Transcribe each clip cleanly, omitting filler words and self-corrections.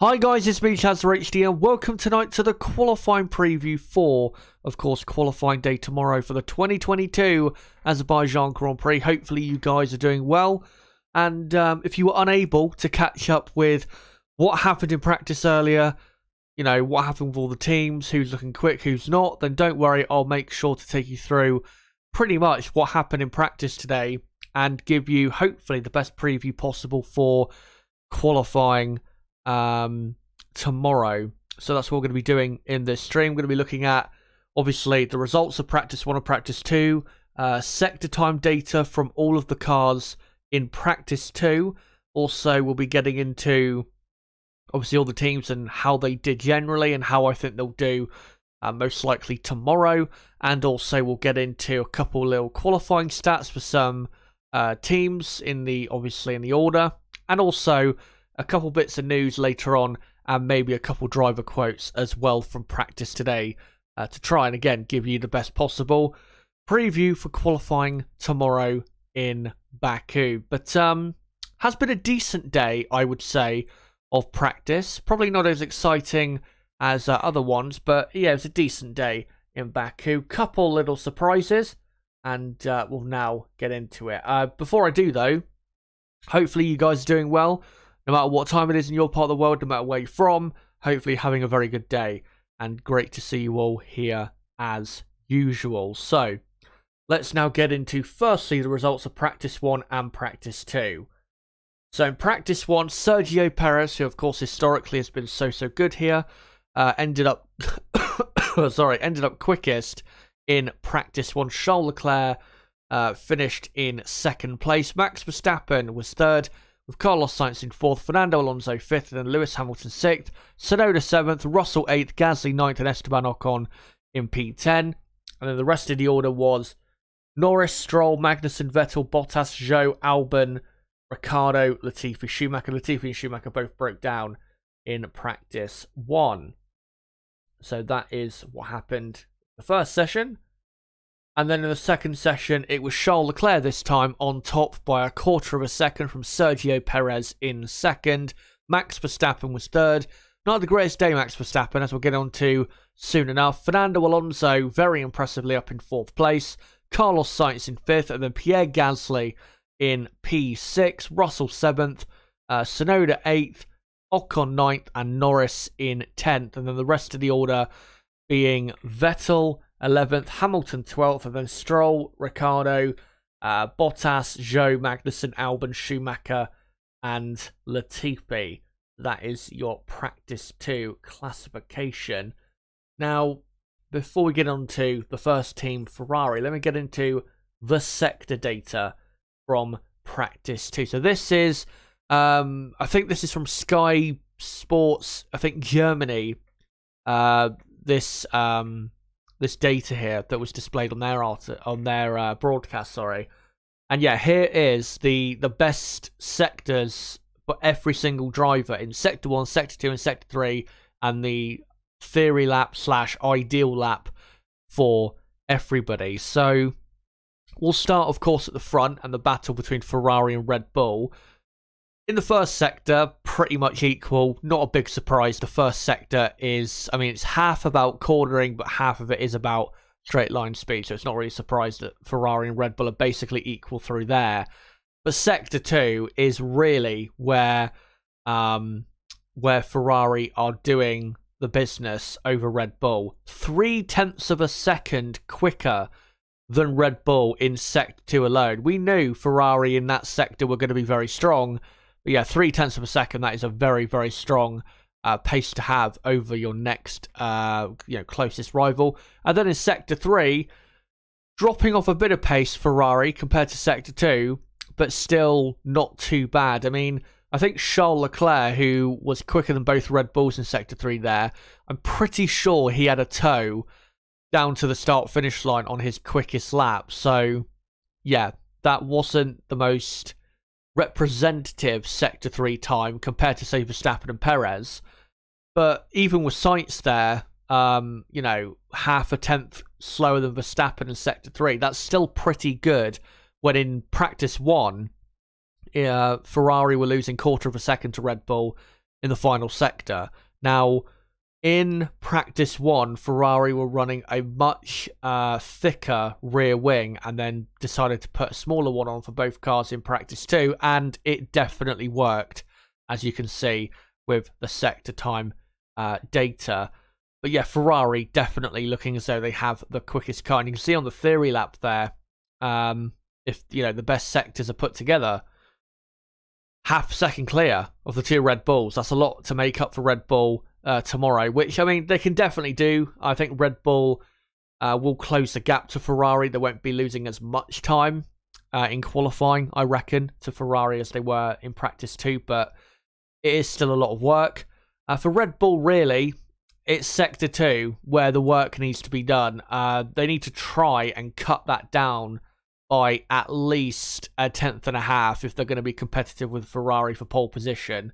Hi guys, it's me, HD, and welcome tonight to the qualifying preview for, of course, qualifying day tomorrow for the 2022 Azerbaijan Grand Prix. Hopefully you guys are doing well, and if you were unable to catch up with what happened in practice earlier, you know, what happened with all the teams, who's looking quick, who's not, then don't worry, I'll make sure to take you through pretty much what happened in practice today and give you, hopefully, the best preview possible for qualifying tomorrow. So that's what we're going to be doing in this stream. We're going to be looking at, obviously, the results of practice 1 and practice 2, sector time data from all of the cars in practice 2. Also, we'll be getting into, obviously, all the teams and how they did generally and how I think they'll do most likely tomorrow. And also, we'll get into a couple little qualifying stats for some teams in the order, and also a couple bits of news later on, and maybe a couple driver quotes as well from practice today to try and, again, give you the best possible preview for qualifying tomorrow in Baku. But has been a decent day, I would say, of practice. Probably not as exciting as other ones, but yeah, it was a decent day in Baku. Couple little surprises, and we'll now get into it. Before I do, though, hopefully you guys are doing well. No matter what time it is in your part of the world, no matter where you're from, hopefully having a very good day. And great to see you all here as usual. So, let's now get into, firstly, the results of Practice 1 and Practice 2. So, in Practice 1, Sergio Perez, who of course historically has been so good here, ended up quickest in Practice 1. Charles Leclerc finished in second place. Max Verstappen was third, with Carlos Sainz in 4th, Fernando Alonso 5th, and then Lewis Hamilton 6th, Tsunoda 7th, Russell 8th, Gasly 9th, and Esteban Ocon in P10. And then the rest of the order was Norris, Stroll, Magnussen, Vettel, Bottas, Zhou, Albon, Ricciardo, Latifi, Schumacher. Latifi and Schumacher both broke down in Practice 1. So that is what happened in the first session. And then in the second session, it was Charles Leclerc this time on top by a quarter of a second from Sergio Perez in second. Max Verstappen was third. Not the greatest day, Max Verstappen, as we'll get on to soon enough. Fernando Alonso very impressively up in 4th place. Carlos Sainz in 5th, and then Pierre Gasly in P6. Russell 7th. Tsunoda 8th. Ocon 9th, and Norris in 10th. And then the rest of the order being Vettel 11th, Hamilton 12th, and then Stroll, Ricciardo, Bottas, Zhou, Magnussen, Albon, Schumacher, and Latifi. That is your Practice 2 classification. Now, before we get on to the first team, Ferrari, let me get into the sector data from Practice 2. So this is, I think this is from Sky Sports, I think Germany, this data here that was displayed on their broadcast, and yeah, here is the best sectors for every single driver in Sector 1, Sector 2, and Sector 3, and the theory lap / ideal lap for everybody. So we'll start, of course, at the front and the battle between Ferrari and Red Bull. In the first sector, pretty much equal. Not a big surprise. The first sector is, it's half about cornering, but half of it is about straight line speed. So it's not really surprised that Ferrari and Red Bull are basically equal through there. But sector 2 is really where Ferrari are doing the business over Red Bull. 0.3 of a second quicker than Red Bull in sector 2 alone. We knew Ferrari in that sector were going to be very strong. But yeah, 0.3 of a second, that is a very, very strong pace to have over your next closest rival. And then in Sector 3, dropping off a bit of pace, Ferrari, compared to Sector 2, but still not too bad. I think Charles Leclerc, who was quicker than both Red Bulls in Sector 3 there, I'm pretty sure he had a toe down to the start-finish line on his quickest lap. So, yeah, that wasn't the most representative Sector 3 time compared to, say, Verstappen and Perez. But even with Sainz there, half a tenth slower than Verstappen in Sector 3, that's still pretty good when in Practice 1, Ferrari were losing quarter of a second to Red Bull, in the final sector. Now, in practice 1, Ferrari were running a much thicker rear wing and then decided to put a smaller one on for both cars in practice 2, and it definitely worked, as you can see with the sector time data. But yeah, Ferrari definitely looking as though they have the quickest car. And you can see on the theory lap there, if the best sectors are put together, half second clear of the 2 Red Bulls. That's a lot to make up for Red Bull tomorrow, which, I mean, they can definitely do. I think Red Bull will close the gap to Ferrari. They won't be losing as much time in qualifying, I reckon, to Ferrari as they were in practice 2, but it is still a lot of work. For Red Bull, really, it's sector 2 where the work needs to be done. They need to try and cut that down by at least a tenth and a half if they're going to be competitive with Ferrari for pole position.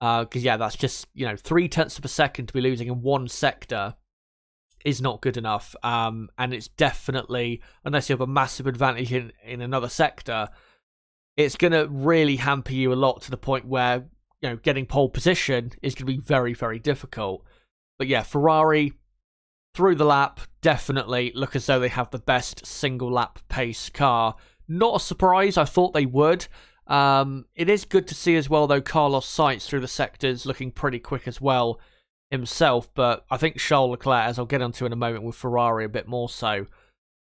Because, that's just, 0.3 of a second to be losing in one sector is not good enough. And it's definitely, unless you have a massive advantage in another sector, it's going to really hamper you a lot to the point where, getting pole position is going to be very, very difficult. But yeah, Ferrari, through the lap, definitely look as though they have the best single lap pace car. Not a surprise, I thought they would. It is good to see as well, though, Carlos Sainz through the sectors looking pretty quick as well himself. But I think Charles Leclerc, as I'll get onto in a moment with Ferrari a bit more so,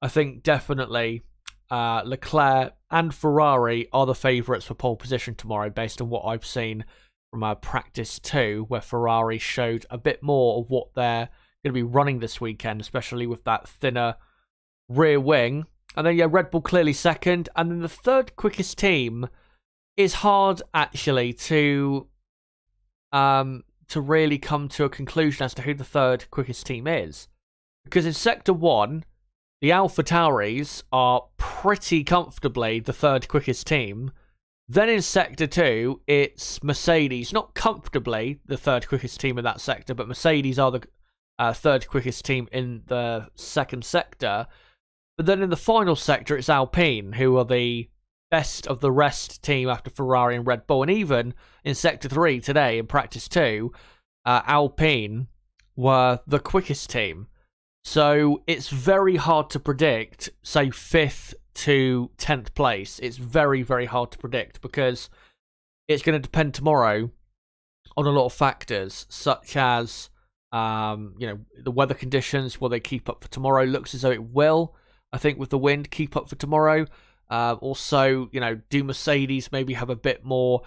I think definitely Leclerc and Ferrari are the favourites for pole position tomorrow based on what I've seen from practice 2, where Ferrari showed a bit more of what they're going to be running this weekend, especially with that thinner rear wing. And then, Red Bull clearly second. And then the third quickest team is hard, actually, to really come to a conclusion as to who the third quickest team is. Because in Sector 1, the AlphaTauris are pretty comfortably the third quickest team. Then in Sector 2, it's Mercedes. Not comfortably the third quickest team in that sector, but Mercedes are the third quickest team in the second sector. But then in the final sector, it's Alpine, who are the best of the rest team after Ferrari and Red Bull. And even in Sector 3 today, in Practice 2, Alpine were the quickest team. So it's very hard to predict, say, 5th to 10th place. It's very, very hard to predict because it's going to depend tomorrow on a lot of factors, such as, the weather conditions. Will they keep up for tomorrow? Looks as though it will. I think with the wind, keep up for tomorrow. Also, do Mercedes maybe have a bit more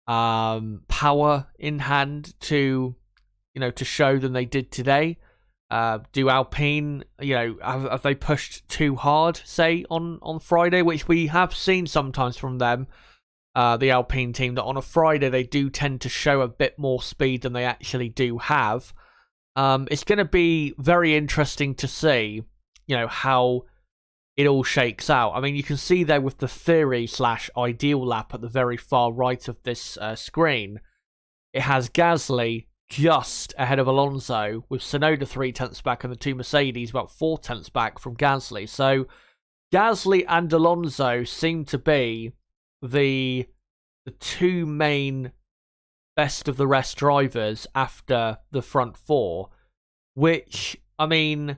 power in hand to show than they did today? Do Alpine, have they pushed too hard, say, on Friday, which we have seen sometimes from them, the Alpine team, that on a Friday they do tend to show a bit more speed than they actually do have. It's going to be very interesting to see, how it all shakes out. I mean, you can see there with the theory/ideal lap at the very far right of this screen, it has Gasly just ahead of Alonso, with Tsunoda 0.3 back and the 2 Mercedes about 0.4 back from Gasly. So Gasly and Alonso seem to be the 2 main best of the rest drivers after the front 4, which, I mean,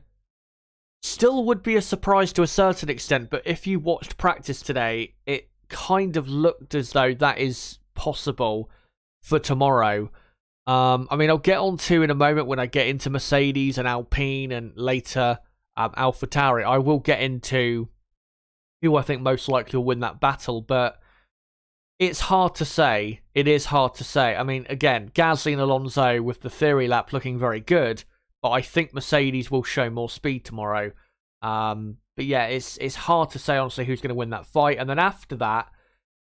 still would be a surprise to a certain extent, but if you watched practice today, it kind of looked as though that is possible for tomorrow. I mean, I'll get on to in a moment when I get into Mercedes and Alpine and later AlphaTauri. I will get into who I think most likely will win that battle, but it's hard to say. It is hard to say. I mean, again, Gasly and Alonso with the theory lap looking very good, but I think Mercedes will show more speed tomorrow. But yeah, it's hard to say, honestly, who's going to win that fight. And then after that,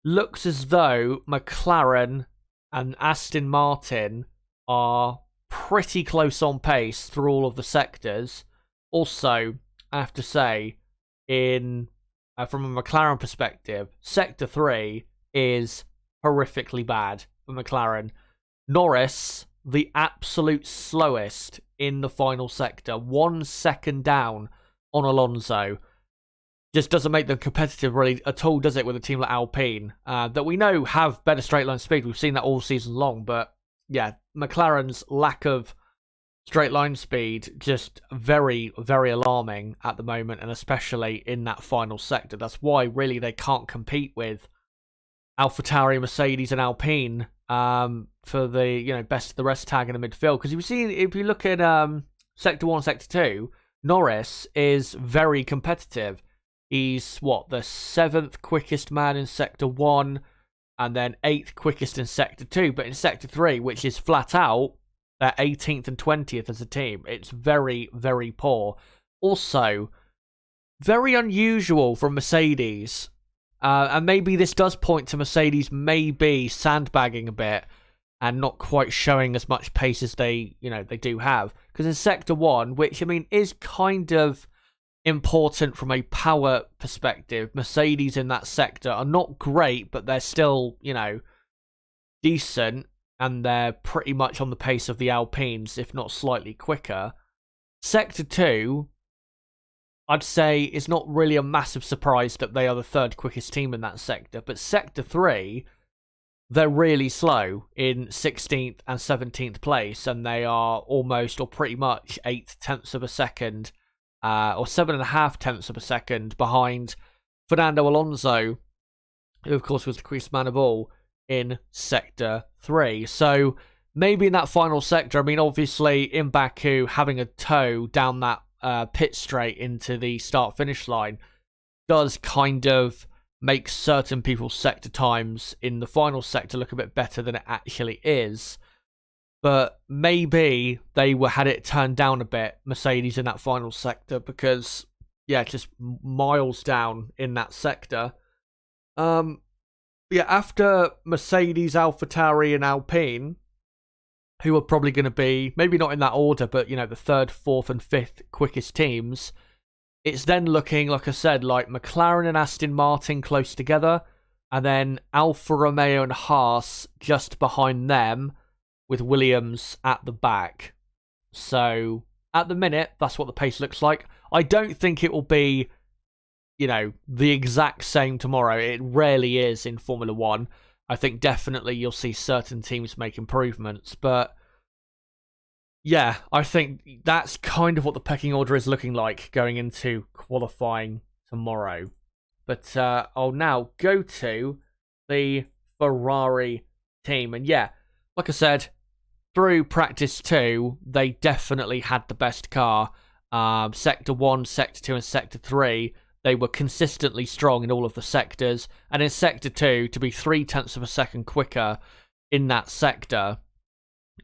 looks as though McLaren and Aston Martin are pretty close on pace through all of the sectors. Also, I have to say, from a McLaren perspective, Sector 3 is horrifically bad for McLaren. Norris, the absolute slowest in the final sector, 1 second down on Alonso. Just doesn't make them competitive really at all, does it, with a team like Alpine, that we know have better straight line speed. We've seen that all season long, but yeah, McLaren's lack of straight line speed just very, very alarming at the moment, and especially in that final sector. That's why really they can't compete with AlphaTauri, Mercedes, and Alpine for the best of the rest tag in the midfield. Because if you look at sector 1, sector 2, Norris is very competitive. He's the 7th quickest man in sector 1, and then 8th quickest in sector 2. But in sector 3, which is flat out, they're 18th and 20th as a team. It's very, very poor. Also, very unusual from Mercedes. And maybe this does point to Mercedes maybe sandbagging a bit and not quite showing as much pace as they do have. Because in sector 1, which is kind of important from a power perspective, Mercedes in that sector are not great, but they're still, decent, and they're pretty much on the pace of the Alpines, if not slightly quicker. Sector 2, I'd say, is not really a massive surprise that they are the 3rd quickest team in that sector. But Sector 3, they're really slow in 16th and 17th place, and they are almost or pretty much 8/10ths of a second, or 7.5 of a second behind Fernando Alonso, who of course was the quickest man of all in Sector 3. So maybe in that final sector, obviously in Baku, having a toe down that pit straight into the start-finish line does kind of make certain people's sector times in the final sector look a bit better than it actually is. But maybe they had it turned down a bit, Mercedes, in that final sector, because, just miles down in that sector. After Mercedes, AlphaTauri, and Alpine, who are probably going to be, maybe not in that order, but, the 3rd, 4th, and 5th quickest teams, it's then looking, like I said, like McLaren and Aston Martin close together, and then Alfa Romeo and Haas just behind them, with Williams at the back. So, at the minute, that's what the pace looks like. I don't think it will be, the exact same tomorrow. It rarely is in Formula 1. I think definitely you'll see certain teams make improvements. But, I think that's kind of what the pecking order is looking like going into qualifying tomorrow. But I'll now go to the Ferrari team. And like I said, through practice 2, they definitely had the best car. Sector 1, Sector 2, and Sector 3, they were consistently strong in all of the sectors. And in Sector 2, to be 0.3 of a second quicker in that sector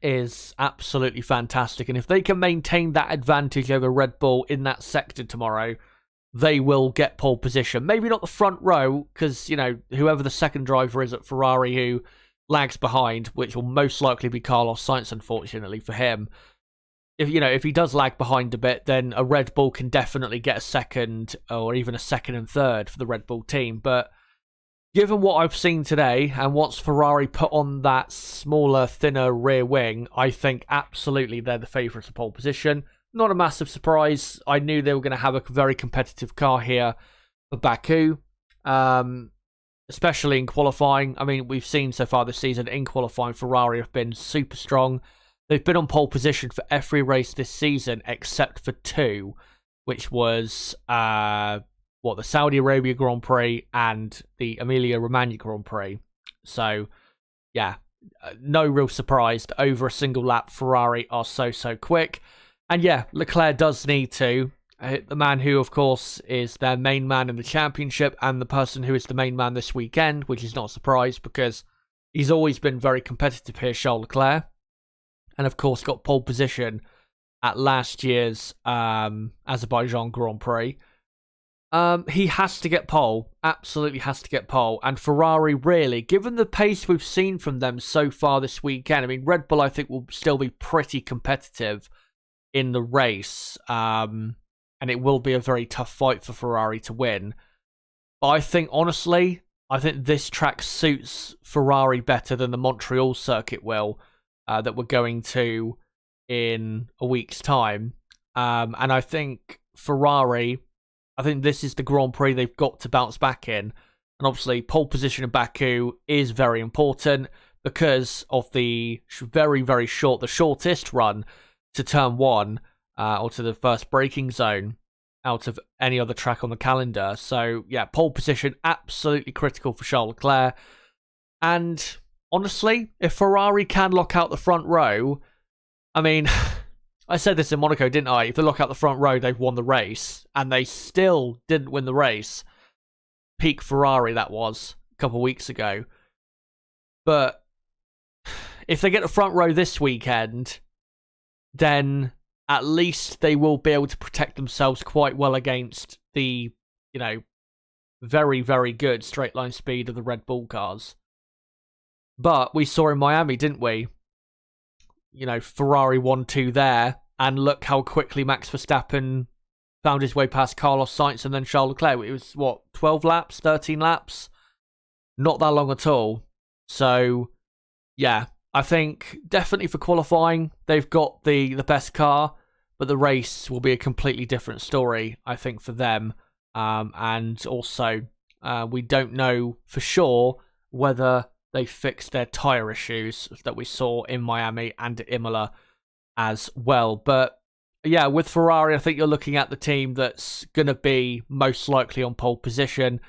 is absolutely fantastic. And if they can maintain that advantage over Red Bull in that sector tomorrow, they will get pole position. Maybe not the front row, because, whoever the second driver is at Ferrari who lags behind, which will most likely be Carlos Sainz, unfortunately for him. If he does lag behind a bit, then a Red Bull can definitely get a second, or even a second and third for the Red Bull team. But given what I've seen today, and what's Ferrari put on that smaller, thinner rear wing, I think absolutely they're the favourites of pole position. Not a massive surprise. I knew they were going to have a very competitive car here for Baku. Especially in qualifying. We've seen so far this season in qualifying, Ferrari have been super strong. They've been on pole position for every race this season except for 2, which was the Saudi Arabia Grand Prix and the Emilia-Romagna Grand Prix. So, no real surprise that over a single lap, Ferrari are so quick. And Leclerc does need to. The man who, of course, is their main man in the championship, and the person who is the main man this weekend, which is not a surprise because he's always been very competitive here, Charles Leclerc. And, of course, got pole position at last year's Azerbaijan Grand Prix. He has to get pole. Absolutely has to get pole. And Ferrari, really, given the pace we've seen from them so far this weekend, Red Bull, I think, will still be pretty competitive in the race. And it will be a very tough fight for Ferrari to win. But I think, honestly, this track suits Ferrari better than the Montreal circuit will, that we're going to in a week's time. And I think Ferrari, this is the Grand Prix they've got to bounce back in. And obviously, pole position in Baku is very important. because of the very, very the shortest run to turn 1 or to the first braking zone out of any other track on the calendar. So, yeah, pole position, absolutely critical for Charles Leclerc. And honestly, if Ferrari can lock out the front row, I mean, I said this in Monaco, didn't I? If they lock out the front row, they've won the race. And they still didn't win the race. Peak Ferrari, that was, a couple of weeks ago. But if they get the front row this weekend, then at least they will be able to protect themselves quite well against the, very, very good straight line speed of the Red Bull cars. But we saw in Miami, didn't we? Ferrari 1-2 there, and look how quickly Max Verstappen found his way past Carlos Sainz and then Charles Leclerc. It was, 12 laps, 13 laps? Not that long at all. So, yeah, I think definitely for qualifying, they've got the best car, but the race will be a completely different story, I think, for them. And also, we don't know for sure whether they fixed their tyre issues that we saw in Miami and Imola as well. But yeah, with Ferrari, I think you're looking at the team that's going to be most likely on pole position.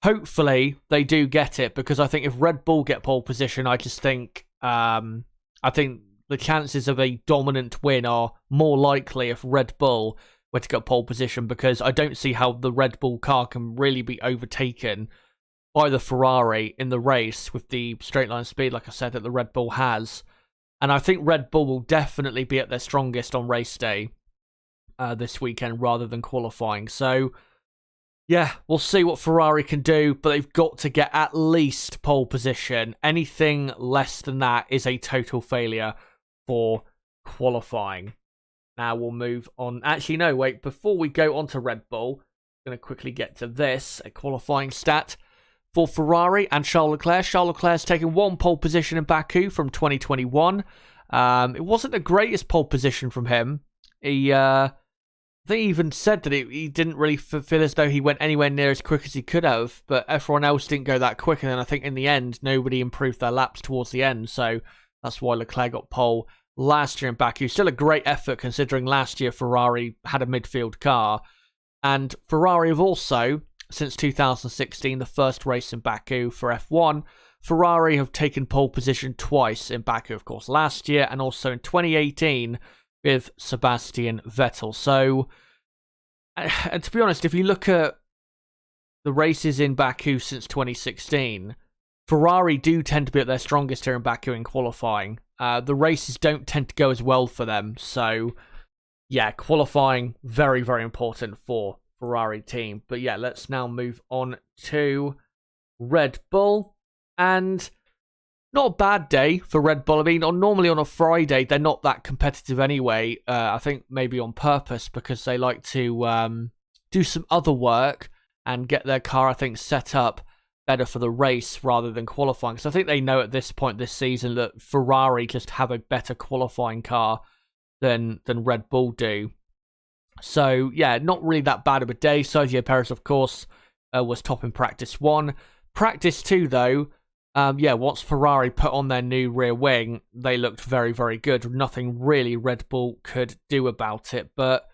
Hopefully, they do get it, because I think if Red Bull get pole position, I think the chances of a dominant win are more likely if Red Bull were to get pole position, because I don't see how the Red Bull car can really be overtaken by the Ferrari in the race with the straight line speed, like I said, that the Red Bull has. And I think Red Bull will definitely be at their strongest on race day this weekend rather than qualifying. So, yeah, we'll see what Ferrari can do, but they've got to get at least pole position. Anything less than that is a total failure for qualifying. Now we'll move on. Actually, no, wait. Before we go on to Red Bull, I'm going to quickly get to this, a qualifying stat for Ferrari and Charles Leclerc. Charles Leclerc's taken 1 pole position in Baku from 2021. It wasn't the greatest pole position from him. I think he even said that he didn't really feel as though he went anywhere near as quick as he could have, but everyone else didn't go that quick, and then I think in the end, nobody improved their laps towards the end, so that's why Leclerc got pole last year in Baku. Still a great effort, considering last year Ferrari had a midfield car, and Ferrari have also, since 2016, the first race in Baku for F1, Ferrari have taken pole position twice in Baku, of course, last year, and also in 2018 with Sebastian Vettel. So, and to be honest, if you look at the races in Baku since 2016, Ferrari do tend to be at their strongest here in Baku in qualifying. The races don't tend to go as well for them. So, yeah, qualifying, very, very important for Ferrari team. But yeah, let's now move on to Red Bull. And not a bad day for Red Bull. I mean, normally on a Friday, they're not that competitive anyway. I think maybe on purpose, because they like to do some other work and get their car, I think, set up better for the race rather than qualifying. So I think they know at this point this season that Ferrari just have a better qualifying car than Red Bull do. So, yeah, not really that bad of a day. Sergio Perez, of course, was top in practice 1. Practice 2, though, once Ferrari put on their new rear wing, they looked very, very good. Nothing really Red Bull could do about it. But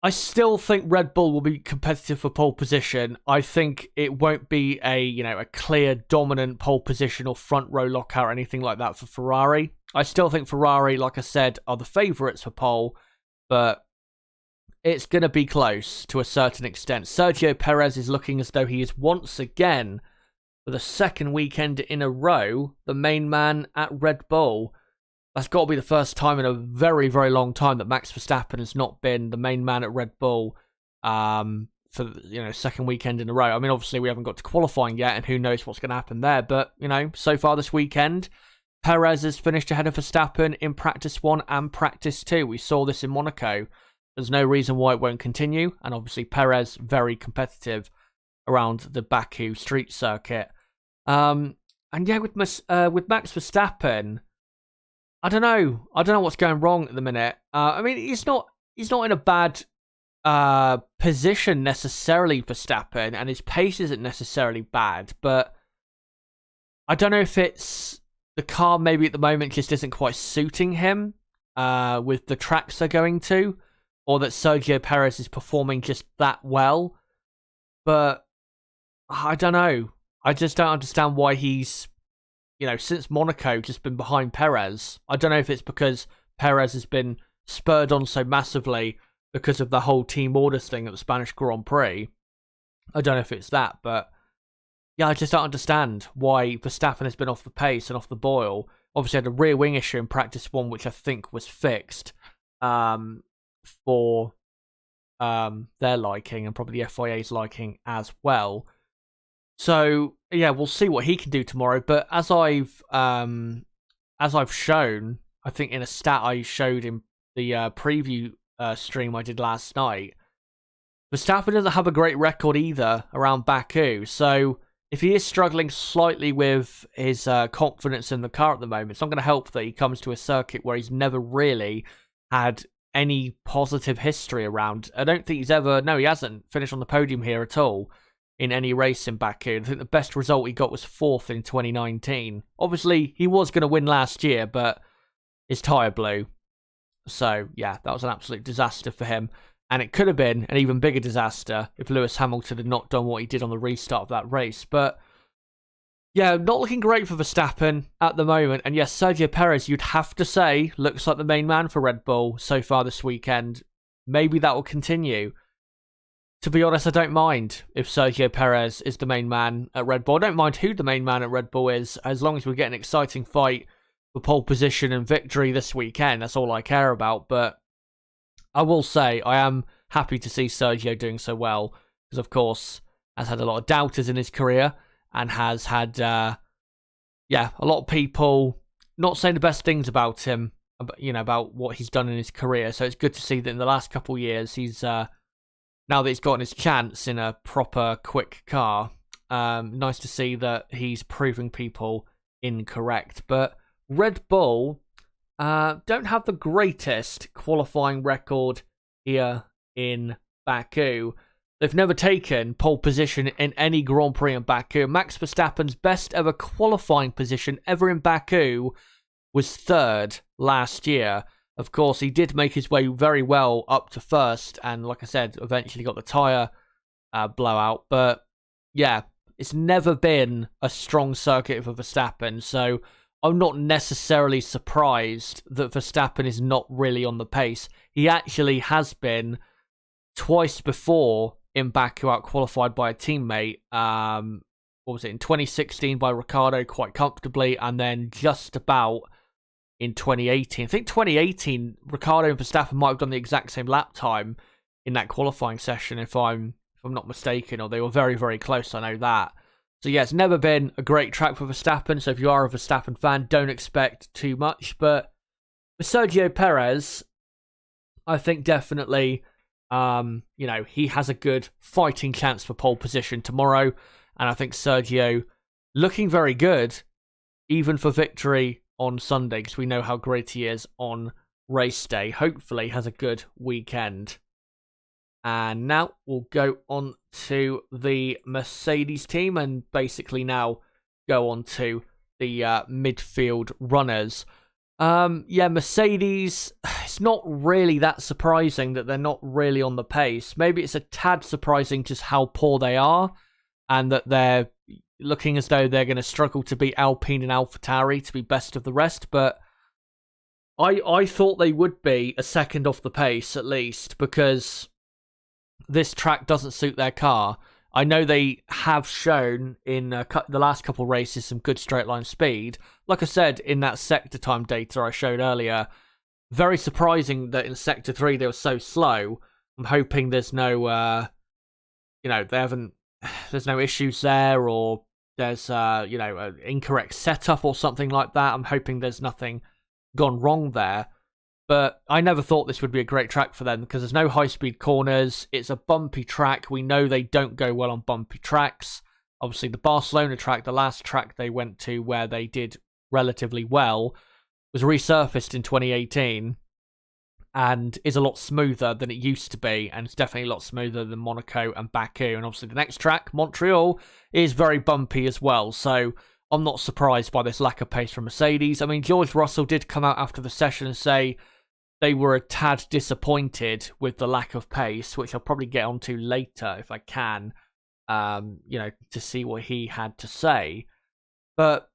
I still think Red Bull will be competitive for pole position. I think it won't be a clear dominant pole position or front row lockout or anything like that for Ferrari. I still think Ferrari, like I said, are the favourites for pole, but it's going to be close to a certain extent. Sergio Perez is looking as though he is once again, for the second weekend in a row, the main man at Red Bull. That's got to be the first time in a very, very long time that Max Verstappen has not been the main man at Red Bull for second weekend in a row. I mean, obviously we haven't got to qualifying yet, and who knows what's going to happen there. But so far this weekend, Perez has finished ahead of Verstappen in practice 1 and practice 2. We saw this in Monaco. There's no reason why it won't continue, and obviously Perez very competitive around the Baku street circuit. And yeah, with Max Verstappen, I don't know what's going wrong at the minute. I mean, he's not in a bad position necessarily, Verstappen, and his pace isn't necessarily bad, but I don't know if it's the car maybe at the moment just isn't quite suiting him with the tracks they're going to, or that Sergio Perez is performing just that well. But I don't know. I just don't understand why he's, since Monaco, just been behind Perez. I don't know if it's because Perez has been spurred on so massively because of the whole team orders thing at the Spanish Grand Prix. I don't know if it's that, but yeah, I just don't understand why Verstappen has been off the pace and off the boil. Obviously, had a rear wing issue in practice one, which I think was fixed for their liking and probably the FIA's liking as well. So yeah, we'll see what he can do tomorrow. But as I've shown, I think in a stat I showed in the preview stream I did last night, Verstappen doesn't have a great record either around Baku. So if he is struggling slightly with his confidence in the car at the moment, it's not going to help that he comes to a circuit where he's never really had any positive history around. I don't think he hasn't finished on the podium here at all in any race in Baku. I think the best result he got was 4th in 2019. Obviously, he was going to win last year, but his tyre blew. So, yeah, that was an absolute disaster for him. And it could have been an even bigger disaster if Lewis Hamilton had not done what he did on the restart of that race. But, yeah, not looking great for Verstappen at the moment. And yes, Sergio Perez, you'd have to say, looks like the main man for Red Bull so far this weekend. Maybe that will continue. To be honest, I don't mind if Sergio Perez is the main man at Red Bull. I don't mind who the main man at Red Bull is, as long as we get an exciting fight for pole position and victory this weekend. That's all I care about. But I will say I am happy to see Sergio doing so well, because of course has had a lot of doubters in his career and has had a lot of people not saying the best things about him, about what he's done in his career. So it's good to see that in the last couple of years he's now that he's gotten his chance in a proper quick car, nice to see that he's proving people incorrect. But Red Bull don't have the greatest qualifying record here in Baku. They've never taken pole position in any Grand Prix in Baku. Max Verstappen's best ever qualifying position ever in Baku was 3rd last year. Of course, he did make his way very well up to 1st, and like I said, eventually got the tyre blowout. But yeah, it's never been a strong circuit for Verstappen, so I'm not necessarily surprised that Verstappen is not really on the pace. He actually has been twice before in Baku out-qualified by a teammate. What was it, in 2016 by Ricciardo quite comfortably, and then just about in 2018. I think 2018, Ricciardo and Verstappen might have done the exact same lap time in that qualifying session, if I'm not mistaken, or they were very, very close, I know that. So yeah, it's never been a great track for Verstappen, so if you are a Verstappen fan, don't expect too much. But for Sergio Perez, I think definitely, he has a good fighting chance for pole position tomorrow, and I think Sergio looking very good, even for victory on Sunday, because we know how great he is on race day. Hopefully has a good weekend. And now we'll go on to the Mercedes team and basically now go on to the midfield runners. Mercedes, it's not really that surprising that they're not really on the pace. Maybe it's a tad surprising just how poor they are, and that they're looking as though they're going to struggle to beat Alpine and AlphaTauri to be best of the rest, but I thought they would be a second off the pace at least, because this track doesn't suit their car. I know they have shown in the last couple of races some good straight line speed. Like I said, in that sector time data I showed earlier, very surprising that in Sector 3 they were so slow. I'm hoping there's no, there's no issues there, or there's, an incorrect setup or something like that. I'm hoping there's nothing gone wrong there. But I never thought this would be a great track for them, because there's no high-speed corners. It's a bumpy track. We know they don't go well on bumpy tracks. Obviously, the Barcelona track, the last track they went to where they did relatively well, was resurfaced in 2018 and is a lot smoother than it used to be, and it's definitely a lot smoother than Monaco and Baku. And obviously the next track, Montreal, is very bumpy as well. So I'm not surprised by this lack of pace from Mercedes. I mean, George Russell did come out after the session and say they were a tad disappointed with the lack of pace, which I'll probably get onto later if I can, to see what he had to say. But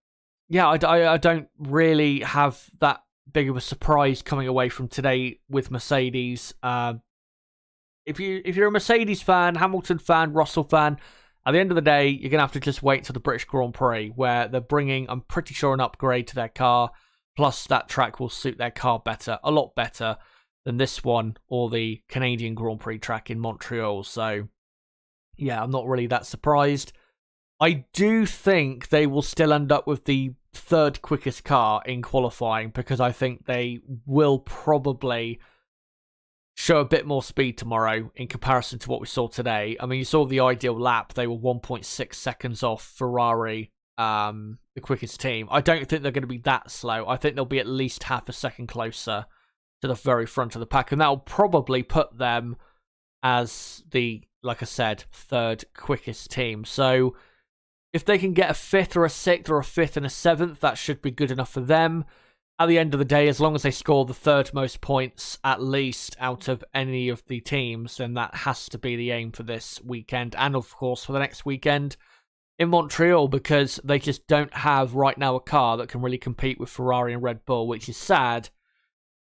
yeah, I don't really have that big of a surprise coming away from today with Mercedes. If you're a Mercedes fan, Hamilton fan, Russell fan, at the end of the day, you're going to have to just wait till the British Grand Prix, where they're bringing, I'm pretty sure, an upgrade to their car. Plus, that track will suit their car better, a lot better than this one or the Canadian Grand Prix track in Montreal. So, yeah, I'm not really that surprised. I do think they will still end up with the third quickest car in qualifying, because I think they will probably show a bit more speed tomorrow in comparison to what we saw today. I mean, you saw the ideal lap. They were 1.6 seconds off Ferrari, the quickest team. I don't think they're going to be that slow. I think they'll be at least half a second closer to the very front of the pack, and that'll probably put them as the, like I said, third quickest team. So if they can get a fifth or a sixth or a fifth and a seventh, that should be good enough for them. At the end of the day, as long as they score the third most points, at least, out of any of the teams, then that has to be the aim for this weekend. And, of course, for the next weekend in Montreal, because they just don't have, right now, a car that can really compete with Ferrari and Red Bull, which is sad.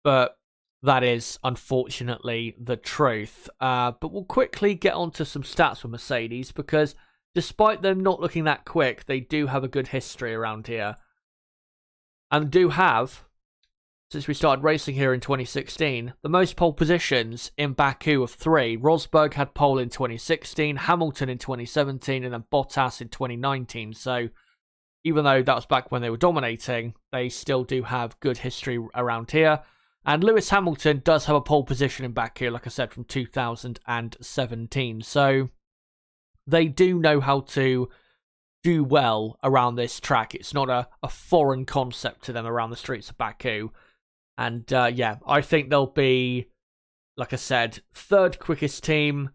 But that is, unfortunately, the truth. But we'll quickly get onto some stats for Mercedes, because despite them not looking that quick, they do have a good history around here. And do have, since we started racing here in 2016, the most pole positions in Baku of 3. Rosberg had pole in 2016, Hamilton in 2017, and then Bottas in 2019. So even though that was back when they were dominating, they still do have good history around here. And Lewis Hamilton does have a pole position in Baku, like I said, from 2017. So they do know how to do well around this track. It's not a foreign concept to them around the streets of Baku. And yeah, I think they'll be, like I said, third quickest team.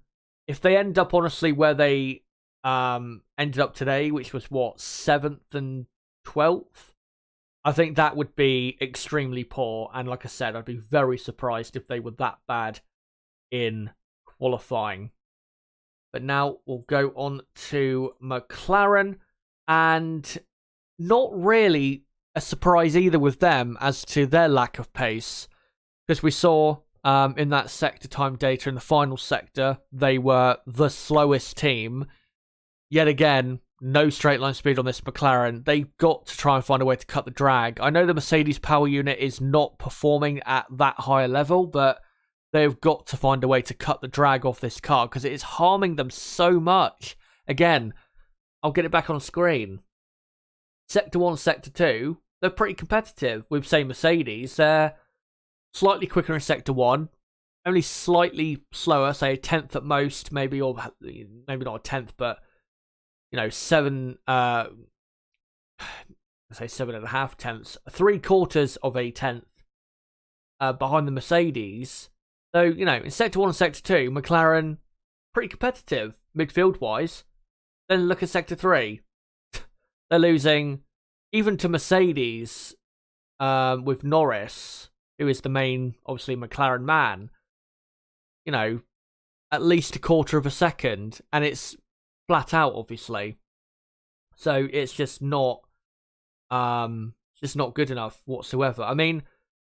If they end up, honestly, where they ended up today, which was, 7th and 12th? I think that would be extremely poor. And like I said, I'd be very surprised if they were that bad in qualifying. But now we'll go on to McLaren, and not really a surprise either with them as to their lack of pace, because we saw in that sector time data in the final sector, they were the slowest team. Yet again, no straight line speed on this McLaren. They've got to try and find a way to cut the drag. I know the Mercedes power unit is not performing at that higher level, but they've got to find a way to cut the drag off this car, because it is harming them so much. Again, I'll get it back on screen. Sector 1, Sector 2, they're pretty competitive with, say, Mercedes. They're slightly quicker in Sector 1, only slightly slower, say a tenth at most, maybe, or maybe not a tenth, but, 7, say 7.5 tenths, 3/4 of a tenth behind the Mercedes. So, in Sector 1 and Sector 2, McLaren, pretty competitive, midfield-wise. Then look at Sector 3. They're losing, even to Mercedes, with Norris, who is the main, obviously, McLaren man, at least 1/4 of a second. And it's flat out, obviously. So, it's just not good enough whatsoever. I mean,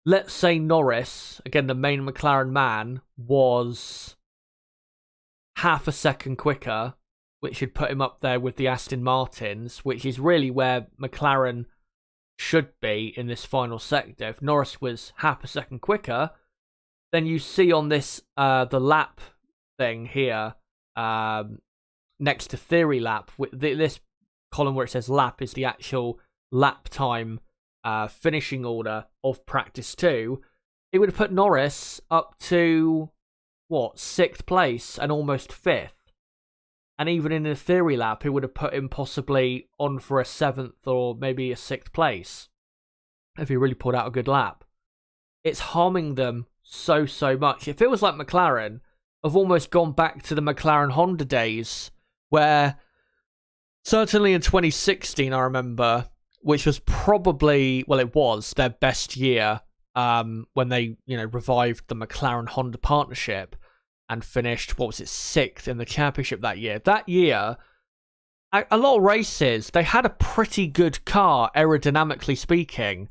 let's say Norris, again, the main McLaren man, was half a second quicker, which should put him up there with the Aston Martins, which is really where McLaren should be in this final sector. If Norris was half a second quicker, then you see on this, the lap thing here, next to theory lap, this column where it says lap is the actual lap time finishing order of practice 2, it would have put Norris up to, 6th place and almost 5th. And even in the theory lap, it would have put him possibly on for a 7th or maybe a 6th place if he really pulled out a good lap. It's harming them so much. It feels like McLaren have almost gone back to the McLaren Honda days, where Certainly in 2016, I remember, which was probably, well, it was their best year when they, revived the McLaren Honda partnership and finished, what was it, 6th in the championship that year. That year, a lot of races, they had a pretty good car, aerodynamically speaking,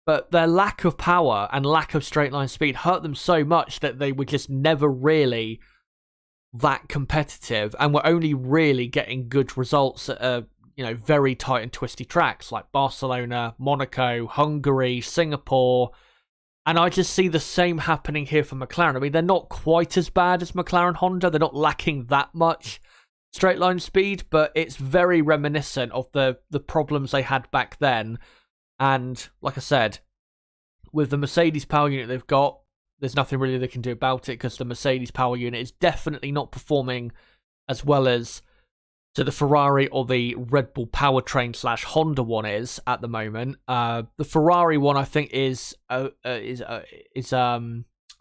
but their lack of power and lack of straight line speed hurt them so much that they were just never really that competitive, and were only really getting good results at very tight and twisty tracks like Barcelona, Monaco, Hungary, Singapore. And I just see the same happening here for McLaren. I mean, they're not quite as bad as McLaren Honda. They're not lacking that much straight line speed, but it's very reminiscent of the problems they had back then. And like I said, with the Mercedes power unit they've got, there's nothing really they can do about it, because the Mercedes power unit is definitely not performing as well as the Ferrari or the Red Bull powertrain / Honda one is at the moment. The Ferrari one, I think, is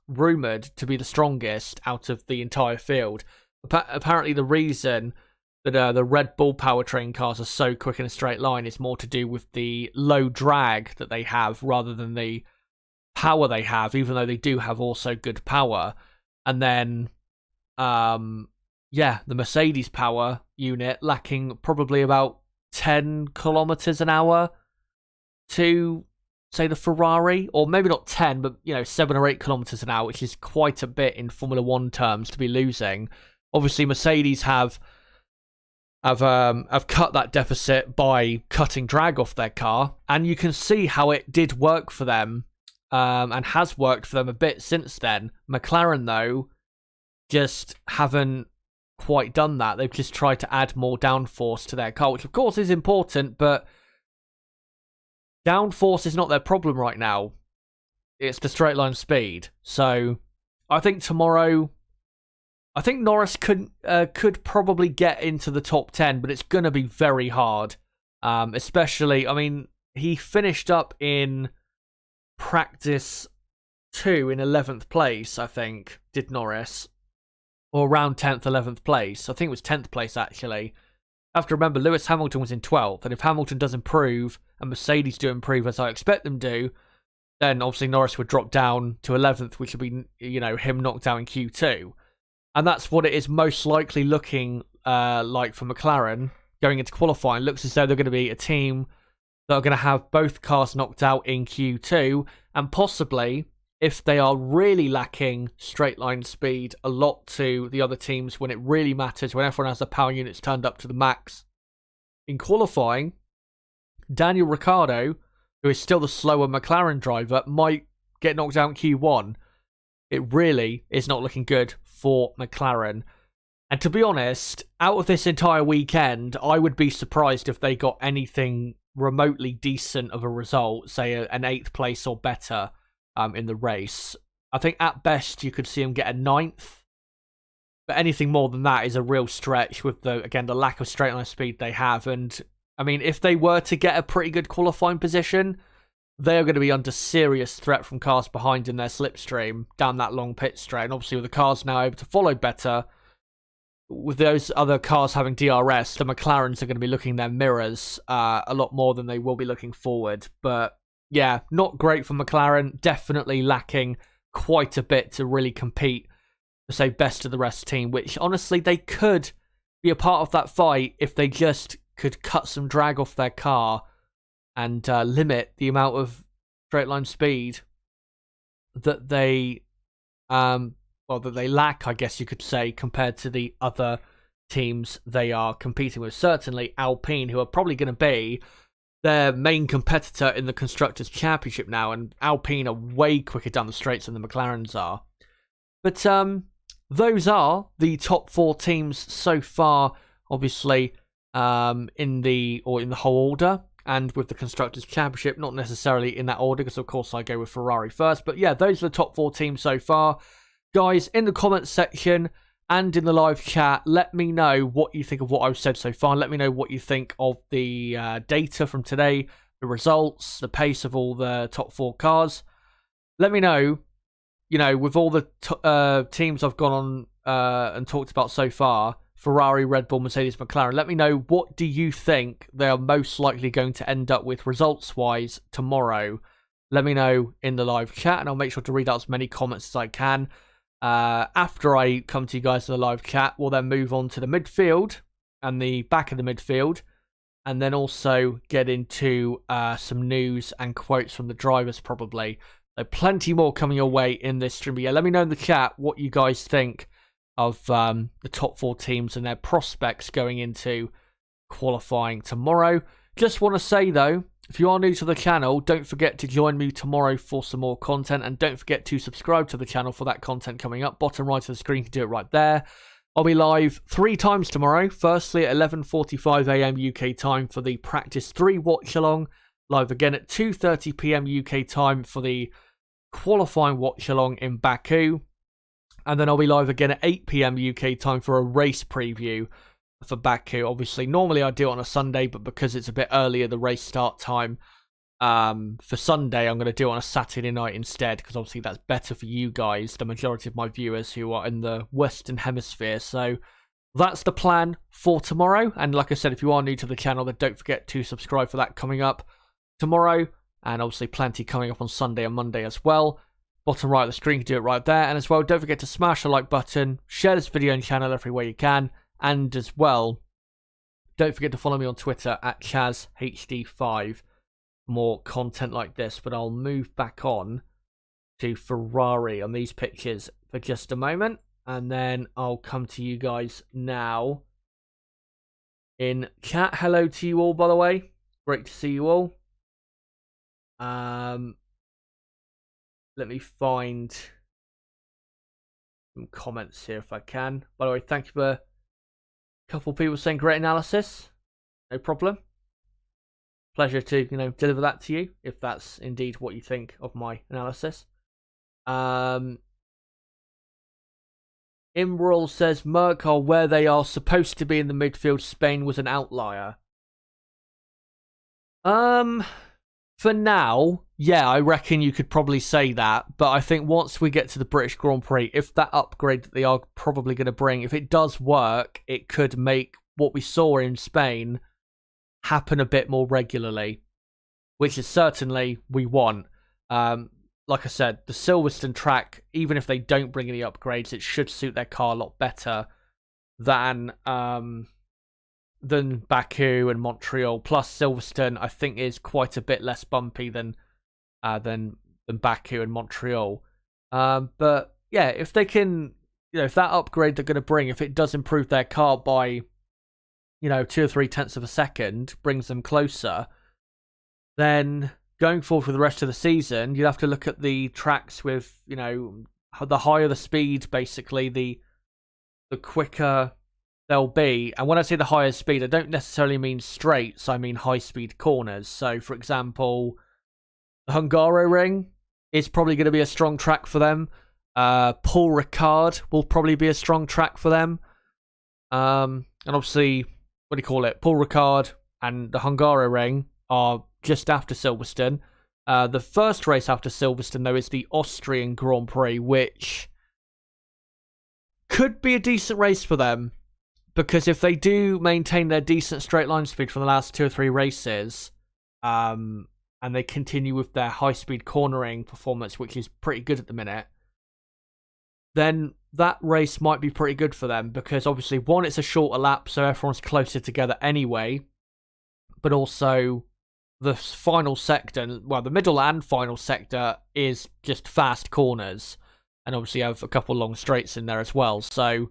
rumored to be the strongest out of the entire field. Apparently, the reason that the Red Bull powertrain cars are so quick in a straight line is more to do with the low drag that they have rather than the power they have, even though they do have also good power. And then, the Mercedes power unit lacking probably about 10 kilometers an hour to, say, the Ferrari, or maybe not 10, but 7 or 8 kilometers an hour, which is quite a bit in Formula One terms to be losing. Obviously, Mercedes have cut that deficit by cutting drag off their car, and you can see how it did work for them, and has worked for them a bit since then. McLaren, though, just haven't quite done that. They've just tried to add more downforce to their car, which of course is important, but downforce is not their problem right now. It's the straight line speed. So I think tomorrow, Norris could probably get into the top 10, but it's going to be very hard. Especially, I mean, he finished up in practice 2 in 11th place, I think, did Norris. Or around 10th, 11th place. I think it was 10th place, actually. You have to remember, Lewis Hamilton was in 12th. And if Hamilton does improve, and Mercedes do improve as I expect them to, then obviously Norris would drop down to 11th, which would be, him knocked out in Q2. And that's what it is most likely looking like for McLaren going into qualifying. It looks as though they're going to be a team that are going to have both cars knocked out in Q2, and possibly, if they are really lacking straight line speed a lot to the other teams when it really matters, when everyone has their power units turned up to the max in qualifying, Daniel Ricciardo, who is still the slower McLaren driver, might get knocked out in Q1. It really is not looking good for McLaren. And to be honest, out of this entire weekend, I would be surprised if they got anything remotely decent of a result, say an 8th place or better in the race. I think at best you could see them get a 9th, but anything more than that is a real stretch with the lack of straight line speed they have. And I mean, if they were to get a pretty good qualifying position, they are going to be under serious threat from cars behind in their slipstream down that long pit straight. And obviously with the cars now able to follow better, with those other cars having DRS, the McLarens are going to be looking in their mirrors a lot more than they will be looking forward. But yeah, not great for McLaren. Definitely lacking quite a bit to really compete to say best of the rest team, which honestly they could be a part of that fight if they just could cut some drag off their car and limit the amount of straight line speed that they that they lack, I guess you could say, compared to the other teams they are competing with. Certainly Alpine, who are probably going to be their main competitor in the Constructors' Championship now, and Alpine are way quicker down the straights than the McLarens are. But those are the top 4 teams so far, obviously, in the whole order. And with the Constructors' Championship, not necessarily in that order, because of course I go with Ferrari first. But yeah, those are the top 4 teams so far. Guys, in the comments section and in the live chat, let me know what you think of what I've said so far. Let me know what you think of the data from today, the results, the pace of all the top 4 cars. Let me know, with all the teams I've gone on and talked about so far, Ferrari, Red Bull, Mercedes, McLaren. Let me know, what do you think they are most likely going to end up with results-wise tomorrow? Let me know in the live chat, and I'll make sure to read out as many comments as I can. After I come to you guys in the live chat, we'll then move on to the midfield and the back of the midfield, and then also get into some news and quotes from the drivers probably. So plenty more coming your way in this stream. But yeah, let me know in the chat what you guys think of the top 4 teams and their prospects going into qualifying tomorrow. Just want to say though, if you are new to the channel, don't forget to join me tomorrow for some more content, and don't forget to subscribe to the channel for that content coming up. Bottom right of the screen, you can do it right there. I'll be live 3 times tomorrow. Firstly at 11:45 AM UK time for the Practice 3 watch along. Live again at 2:30 PM UK time for the qualifying watch along in Baku. And then I'll be live again at 8 PM UK time for a race preview for Baku. Obviously, normally I do it on a Sunday, but because it's a bit earlier, the race start time for Sunday, I'm going to do it on a Saturday night instead, because obviously that's better for you guys, the majority of my viewers who are in the Western Hemisphere. So that's the plan for tomorrow. And like I said, if you are new to the channel, then don't forget to subscribe for that coming up tomorrow. And obviously plenty coming up on Sunday and Monday as well. Bottom right of the screen, you can do it right there. And as well, don't forget to smash the like button, share this video and channel everywhere you can. And as well, don't forget to follow me on Twitter at ChazHD5 for more content like this. But I'll move back on to Ferrari on these pictures for just a moment. And then I'll come to you guys now in chat. Hello to you all, by the way. Great to see you all. Let me find some comments here if I can. By the way, thank you for a couple of people saying great analysis. No problem. Pleasure to, deliver that to you if that's indeed what you think of my analysis. Imral says Merck are where they are supposed to be in the midfield. Spain was an outlier. For now, yeah, I reckon you could probably say that. But I think once we get to the British Grand Prix, if that upgrade that they are probably going to bring, if it does work, it could make what we saw in Spain happen a bit more regularly, which is certainly we want. Like I said, the Silverstone track, even if they don't bring any upgrades, it should suit their car a lot better than Baku and Montreal. Plus Silverstone, I think, is quite a bit less bumpy than Baku and Montreal. But yeah, if they can, if that upgrade they're going to bring, if it does improve their car by 2 or 3 tenths of a second, brings them closer, then going forward for the rest of the season, you'd have to look at the tracks with, the higher the speed, basically, the quicker they'll be. And when I say the higher speed, I don't necessarily mean straights, I mean high-speed corners. So, for example, the Hungaroring is probably going to be a strong track for them. Paul Ricard will probably be a strong track for them. And obviously, Paul Ricard and the Hungaroring are just after Silverstone. The first race after Silverstone, though, is the Austrian Grand Prix, which could be a decent race for them. Because if they do maintain their decent straight line speed from the last 2 or 3 races, and they continue with their high-speed cornering performance, which is pretty good at the minute, then that race might be pretty good for them. Because obviously, one, it's a shorter lap, so everyone's closer together anyway. But also, the final sector, well, the middle and final sector is just fast corners. And obviously, you have a couple long straights in there as well. So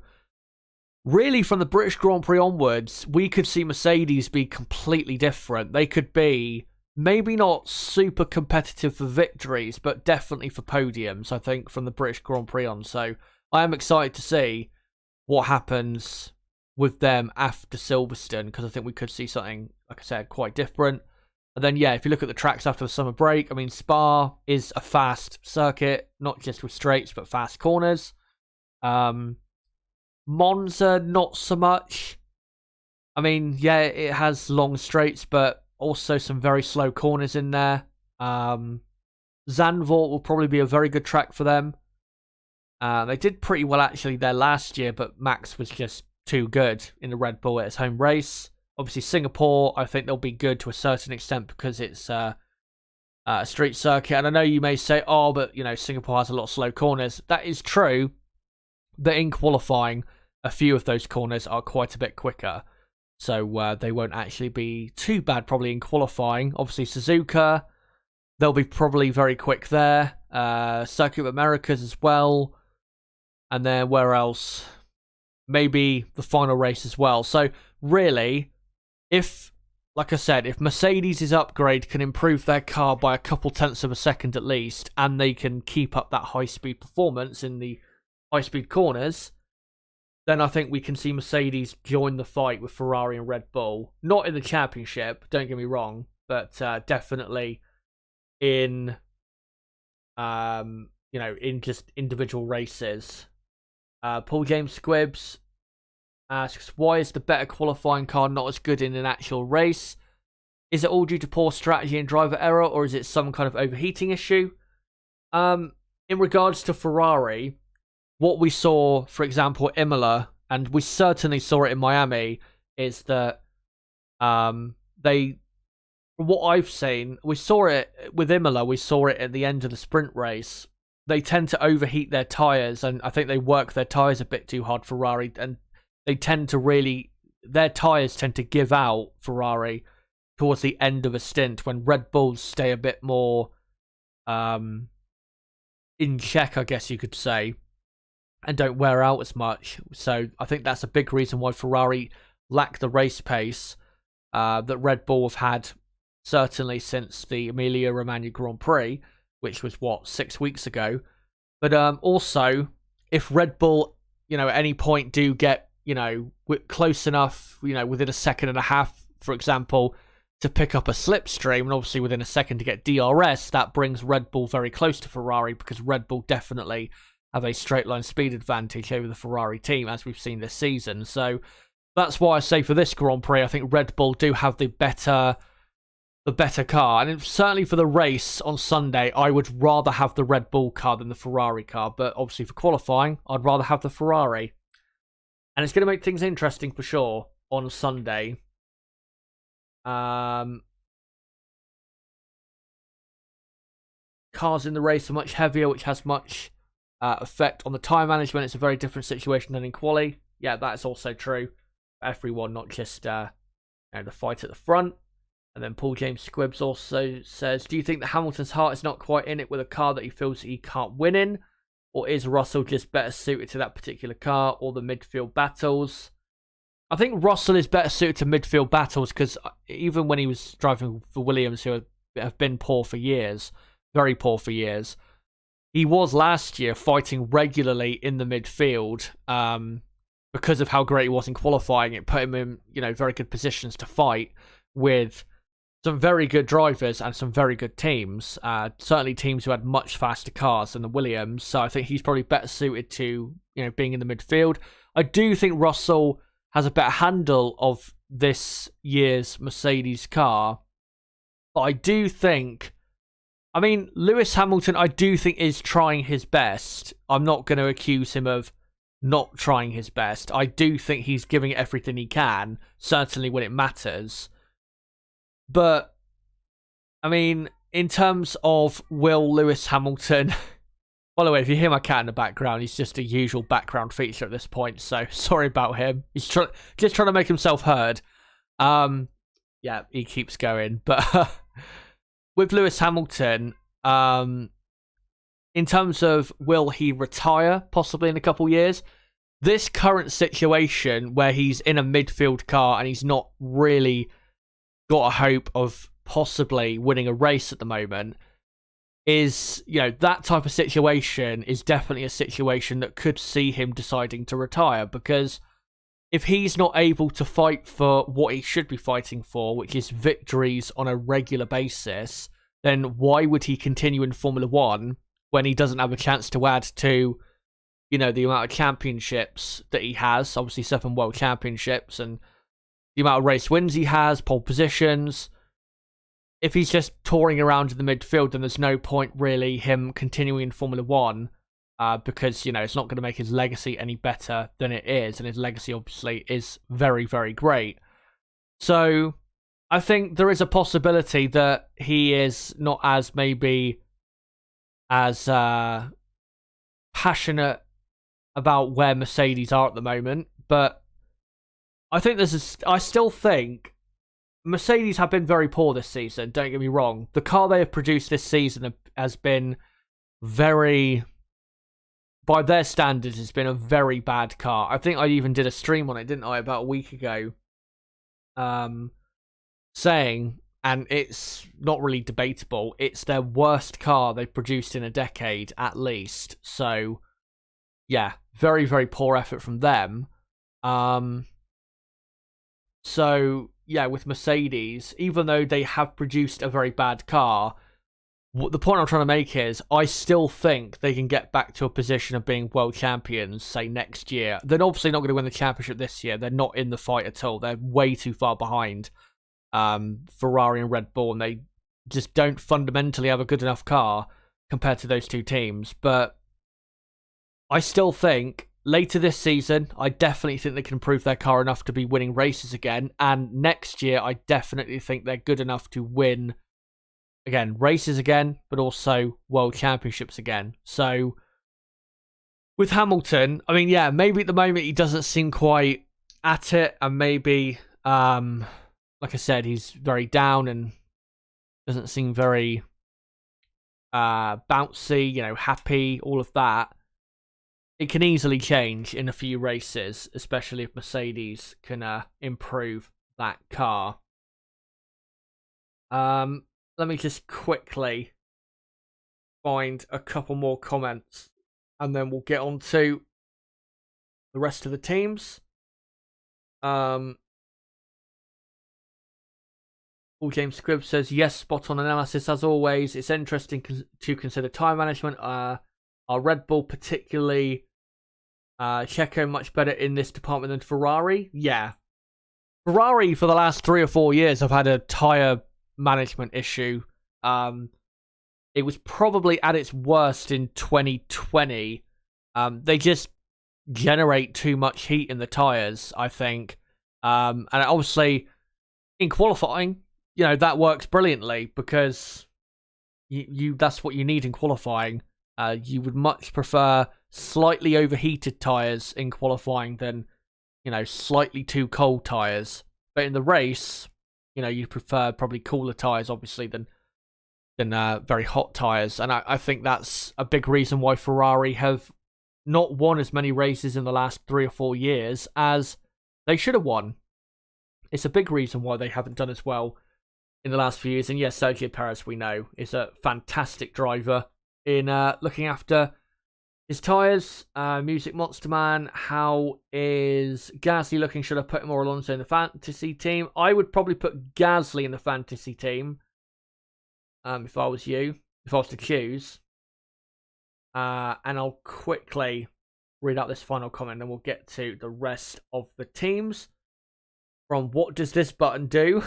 really, from the British Grand Prix onwards, we could see Mercedes be completely different. They could be maybe not super competitive for victories, but definitely for podiums, I think, from the British Grand Prix on. So I am excited to see what happens with them after Silverstone, because I think we could see something, like I said, quite different. And then, yeah, if you look at the tracks after the summer break, I mean, Spa is a fast circuit, not just with straights, but fast corners. Monza, not so much. I mean, yeah, it has long straights, but also some very slow corners in there. Zandvoort will probably be a very good track for them. They did pretty well, actually, there last year, but Max was just too good in the Red Bull at his home race. Obviously, Singapore, I think they'll be good to a certain extent because it's a street circuit. And I know you may say, oh, but, Singapore has a lot of slow corners. That is true, but in qualifying, a few of those corners are quite a bit quicker. So they won't actually be too bad probably in qualifying. Obviously, Suzuka, they'll be probably very quick there. Circuit of Americas as well. And then where else? Maybe the final race as well. So really, like I said, if Mercedes' upgrade can improve their car by a couple tenths of a second at least, and they can keep up that high-speed performance in the high-speed corners, then I think we can see Mercedes join the fight with Ferrari and Red Bull. Not in the championship, don't get me wrong, but definitely in, in just individual races. Paul James Squibbs asks, why is the better qualifying car not as good in an actual race? Is it all due to poor strategy and driver error, or is it some kind of overheating issue? In regards to Ferrari, what we saw, for example, at Imola, and we certainly saw it in Miami, is that from what I've seen, we saw it with Imola, we saw it at the end of the sprint race. They tend to overheat their tyres, and I think they work their tyres a bit too hard, Ferrari, and they tend to their tyres tend to give out, Ferrari, towards the end of a stint, when Red Bulls stay a bit more in check, I guess you could say, and don't wear out as much. So I think that's a big reason why Ferrari lack the race pace that Red Bull have had, certainly since the Emilia-Romagna Grand Prix, which was, 6 weeks ago. But also, if Red Bull, at any point do get, close enough, within a second and a half, for example, to pick up a slipstream, and obviously within a second to get DRS, that brings Red Bull very close to Ferrari, because Red Bull definitely have a straight line speed advantage over the Ferrari team, as we've seen this season. So that's why I say for this Grand Prix, I think Red Bull do have the better car. And certainly for the race on Sunday, I would rather have the Red Bull car than the Ferrari car. But obviously for qualifying, I'd rather have the Ferrari. And it's going to make things interesting for sure on Sunday. Cars in the race are much heavier, which has much effect on the time management. It's a very different situation than in quali. Yeah, that's also true for everyone, not just the fight at the front. And then Paul James Squibbs also says, do you think that Hamilton's heart is not quite in it with a car that he feels he can't win in? Or is Russell just better suited to that particular car or the midfield battles? I think Russell is better suited to midfield battles, because even when he was driving for Williams, who have been poor for years, very poor for years, he was last year fighting regularly in the midfield because of how great he was in qualifying. It put him in, very good positions to fight with some very good drivers and some very good teams. Certainly teams who had much faster cars than the Williams. So I think he's probably better suited to, being in the midfield. I do think Russell has a better handle of this year's Mercedes car. But I do think, Lewis Hamilton, I do think is trying his best. I'm not going to accuse him of not trying his best. I do think he's giving it everything he can, certainly when it matters. But, in terms of will Lewis Hamilton... By the way, if you hear my cat in the background, he's just a usual background feature at this point, so sorry about him. He's just trying to make himself heard. Yeah, he keeps going. But with Lewis Hamilton, in terms of will he retire, possibly in a couple years, this current situation where he's in a midfield car and he's not really got a hope of possibly winning a race at the moment is, that type of situation is definitely a situation that could see him deciding to retire, because if he's not able to fight for what he should be fighting for, which is victories on a regular basis, then why would he continue in Formula One when he doesn't have a chance to add to, the amount of championships that he has, obviously 7 world championships, and the amount of race wins he has, pole positions. If he's just touring around in the midfield, then there's no point really him continuing in Formula One because, it's not going to make his legacy any better than it is, and his legacy obviously is very, very great. So I think there is a possibility that he is not as maybe as passionate about where Mercedes are at the moment, but I still think Mercedes have been very poor this season, don't get me wrong. The car they have produced this season has been very, by their standards, it's been a very bad car. I think I even did a stream on it, didn't I, about a week ago, saying, and it's not really debatable, it's their worst car they've produced in a decade, at least. So, yeah, very, very poor effort from them. So, yeah, with Mercedes, even though they have produced a very bad car, the point I'm trying to make is I still think they can get back to a position of being world champions, say, next year. They're obviously not going to win the championship this year. They're not in the fight at all. They're way too far behind Ferrari and Red Bull, and they just don't fundamentally have a good enough car compared to those two teams. But I still think later this season, I definitely think they can improve their car enough to be winning races again. And next year, I definitely think they're good enough to win, again, races again, but also world championships again. So with Hamilton, I mean, yeah, maybe at the moment he doesn't seem quite at it, and maybe, like I said, he's very down and doesn't seem very bouncy, happy, all of that. It can easily change in a few races, especially if Mercedes can improve that car. Let me just quickly find a couple more comments, and then we'll get on to the rest of the teams. All James Squibb says, yes, spot on analysis as always. It's interesting to consider time management. Our Red Bull, particularly Checo, much better in this department than Ferrari. Yeah. Ferrari, for the last 3 or 4 years, have had a tyre management issue. It was probably at its worst in 2020. They just generate too much heat in the tyres, I think. And obviously, in qualifying, that works brilliantly because you that's what you need in qualifying. You would much prefer slightly overheated tyres in qualifying than, slightly too cold tyres. But in the race, you prefer probably cooler tyres, obviously, than very hot tyres. And I think that's a big reason why Ferrari have not won as many races in the last 3 or 4 years as they should have won. It's a big reason why they haven't done as well in the last few years. And yes, Sergio Perez, we know, is a fantastic driver in looking after his tyres. Music Monster Man, how is Gasly looking? Should I put him or Alonso in the fantasy team? I would probably put Gasly in the fantasy team if I was you, if I was to choose. And I'll quickly read out this final comment and we'll get to the rest of the teams. From what does this button do?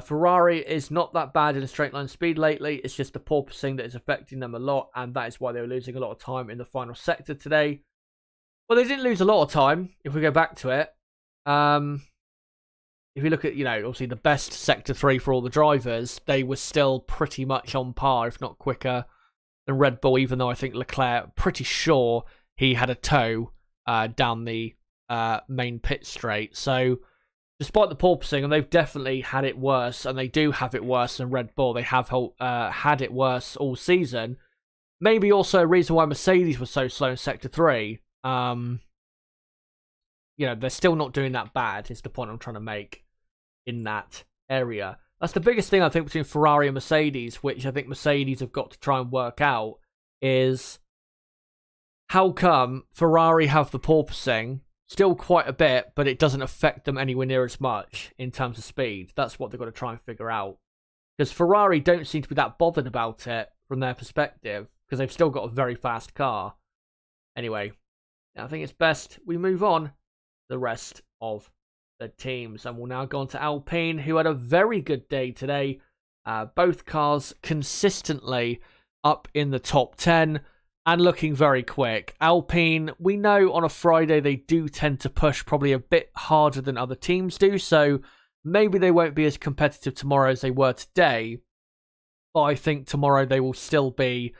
Ferrari is not that bad in a straight line speed lately. It's just the porpoising that is affecting them a lot, and that is why they were losing a lot of time in the final sector today. Well, they didn't lose a lot of time, if we go back to it. If you look at, obviously the best sector 3 for all the drivers, they were still pretty much on par, if not quicker, than Red Bull, even though I think Leclerc, pretty sure he had a tow down the main pit straight. So, despite the porpoising, and they've definitely had it worse, and they do have it worse than Red Bull. They have had it worse all season. Maybe also a reason why Mercedes was so slow in Sector 3. They're still not doing that bad, is the point I'm trying to make in that area. That's the biggest thing, I think, between Ferrari and Mercedes, which I think Mercedes have got to try and work out, is how come Ferrari have the porpoising still quite a bit, but it doesn't affect them anywhere near as much in terms of speed. That's what they've got to try and figure out. Because Ferrari don't seem to be that bothered about it from their perspective, because they've still got a very fast car. Anyway, I think it's best we move on to the rest of the teams. And we'll now go on to Alpine, who had a very good day today. Both cars consistently up in the top 10. and looking very quick. Alpine, we know on a Friday they do tend to push probably a bit harder than other teams do, so maybe they won't be as competitive tomorrow as they were today, but I think tomorrow they will still be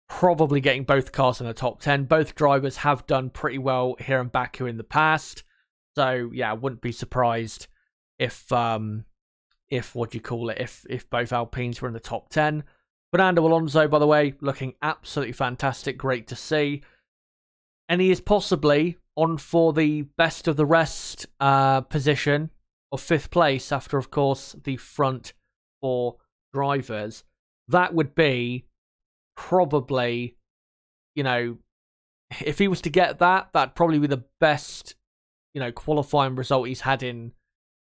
probably getting both cars in the top 10. Both drivers have done pretty well here in Baku in the past, so yeah, I wouldn't be surprised if what do you call it, if both Alpines were in the top 10. Fernando Alonso, by the way, looking absolutely fantastic, great to see. And he is possibly on for the best of the rest position of 5th place after, of course, the front 4 drivers. That would be probably, you know, if he was to get that, that'd probably be the best, you know, qualifying result he's had in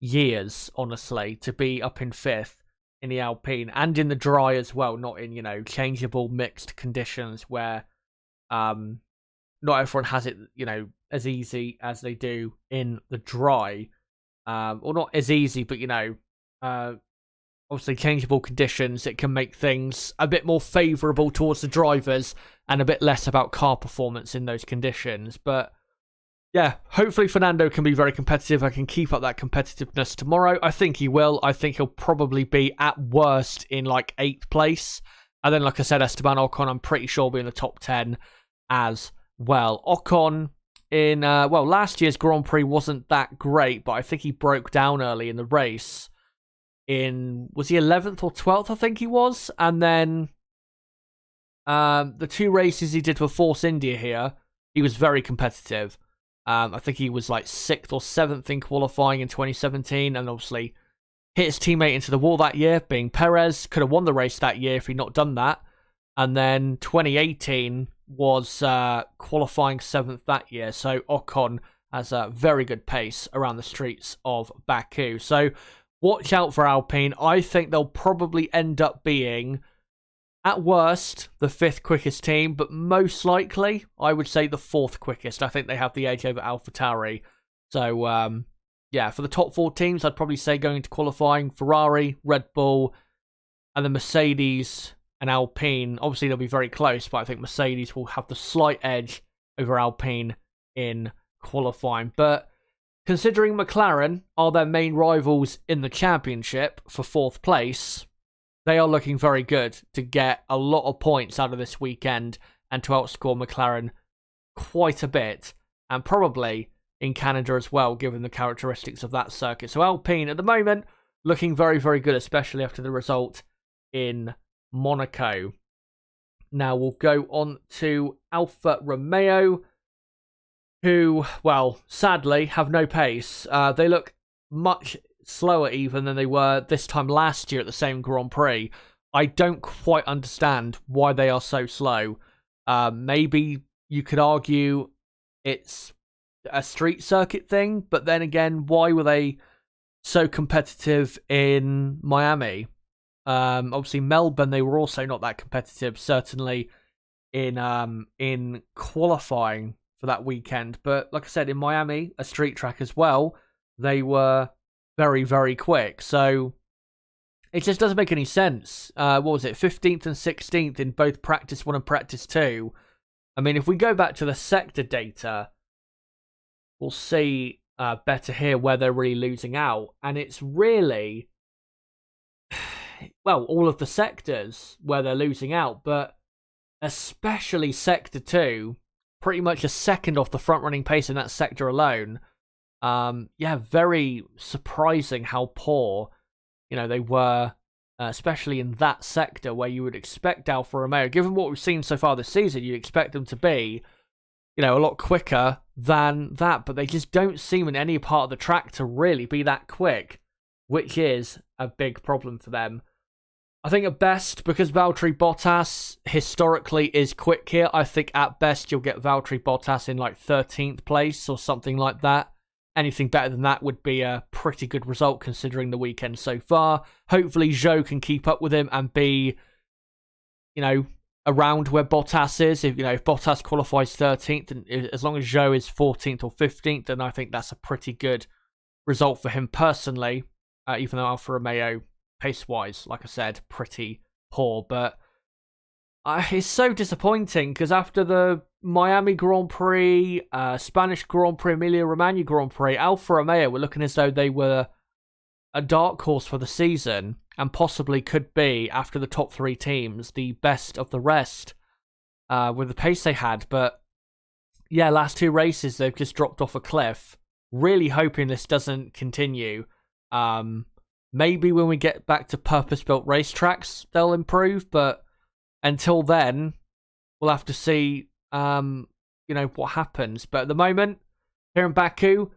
years, honestly, to be up in 5th in the Alpine and in the dry as well, not in, you know, changeable mixed conditions where not everyone has it, you know, as easy as they do in the dry, or not as easy, but, you know, obviously changeable conditions, it can make things a bit more favourable towards the drivers and a bit less about car performance in those conditions. But yeah, hopefully Fernando can be very competitive. I can keep up that competitiveness tomorrow. I think he will. I think he'll probably be at worst in like 8th place. And then, like I said, Esteban Ocon, I'm pretty sure will be in the top 10 as well. Ocon in, well, last year's Grand Prix wasn't that great, but I think he broke down early in the race. Was he 11th or 12th, I think he was? And then the 2 races he did for Force India here, he was very competitive. I think he was like 6th or 7th in qualifying in 2017, and obviously hit his teammate into the wall that year, being Perez. Could have won the race that year if he'd not done that. And then 2018 was qualifying 7th that year. So Ocon has a very good pace around the streets of Baku. So watch out for Alpine. I think they'll probably end up being, at worst, the 5th quickest team, but most likely, I would say the 4th quickest. I think they have the edge over AlphaTauri. So, yeah, for the top 4 teams, I'd probably say going into qualifying, Ferrari, Red Bull, and then Mercedes and Alpine. Obviously, they'll be very close, but I think Mercedes will have the slight edge over Alpine in qualifying. But considering McLaren are their main rivals in the championship for 4th place, they are looking very good to get a lot of points out of this weekend and to outscore McLaren quite a bit, and probably in Canada as well, given the characteristics of that circuit. So Alpine, at the moment, looking very, very good, especially after the result in Monaco. Now we'll go on to Alfa Romeo, who, well, sadly, have no pace. They look much slower even than they were this time last year at the same Grand Prix. I don't quite understand why they are so slow. Maybe you could argue it's a street circuit thing, but then again, why were they so competitive in Miami? Obviously Melbourne, they were also not that competitive, certainly in qualifying for that weekend. But like I said, in Miami, a street track as well, they were very, very quick. So it just doesn't make any sense. What was it? 15th and 16th in both Practice 1 and Practice 2. I mean, if we go back to the sector data, we'll see better here where they're really losing out. And it's really, well, all of the sectors where they're losing out, but especially Sector 2, pretty much a second off the front-running pace in that sector alone. Yeah, very surprising how poor, you know, they were, especially in that sector where you would expect Alfa Romeo, given what we've seen so far this season, you'd expect them to be, you know, a lot quicker than that, but they just don't seem in any part of the track to really be that quick, which is a big problem for them. I think at best, because Valtteri Bottas historically is quick here, I think at best you'll get Valtteri Bottas in like 13th place or something like that. Anything better than that would be a pretty good result considering the weekend so far. Hopefully Zhou can keep up with him and be, you know, around where Bottas is. If Bottas qualifies 13th, and as long as Zhou is 14th or 15th, then I think that's a pretty good result for him personally, even though Alfa Romeo, pace-wise, like I said, pretty poor. But It's so disappointing because after the Miami Grand Prix, Spanish Grand Prix, Emilia-Romagna Grand Prix, Alfa Romeo were looking as though they were a dark horse for the season and possibly could be, after the top three teams, the best of the rest with the pace they had. But yeah, last two races, they've just dropped off a cliff. Really hoping this doesn't continue. Maybe when we get back to purpose-built racetracks, they'll improve, but until then, we'll have to see, what happens. But at the moment, here in Baku,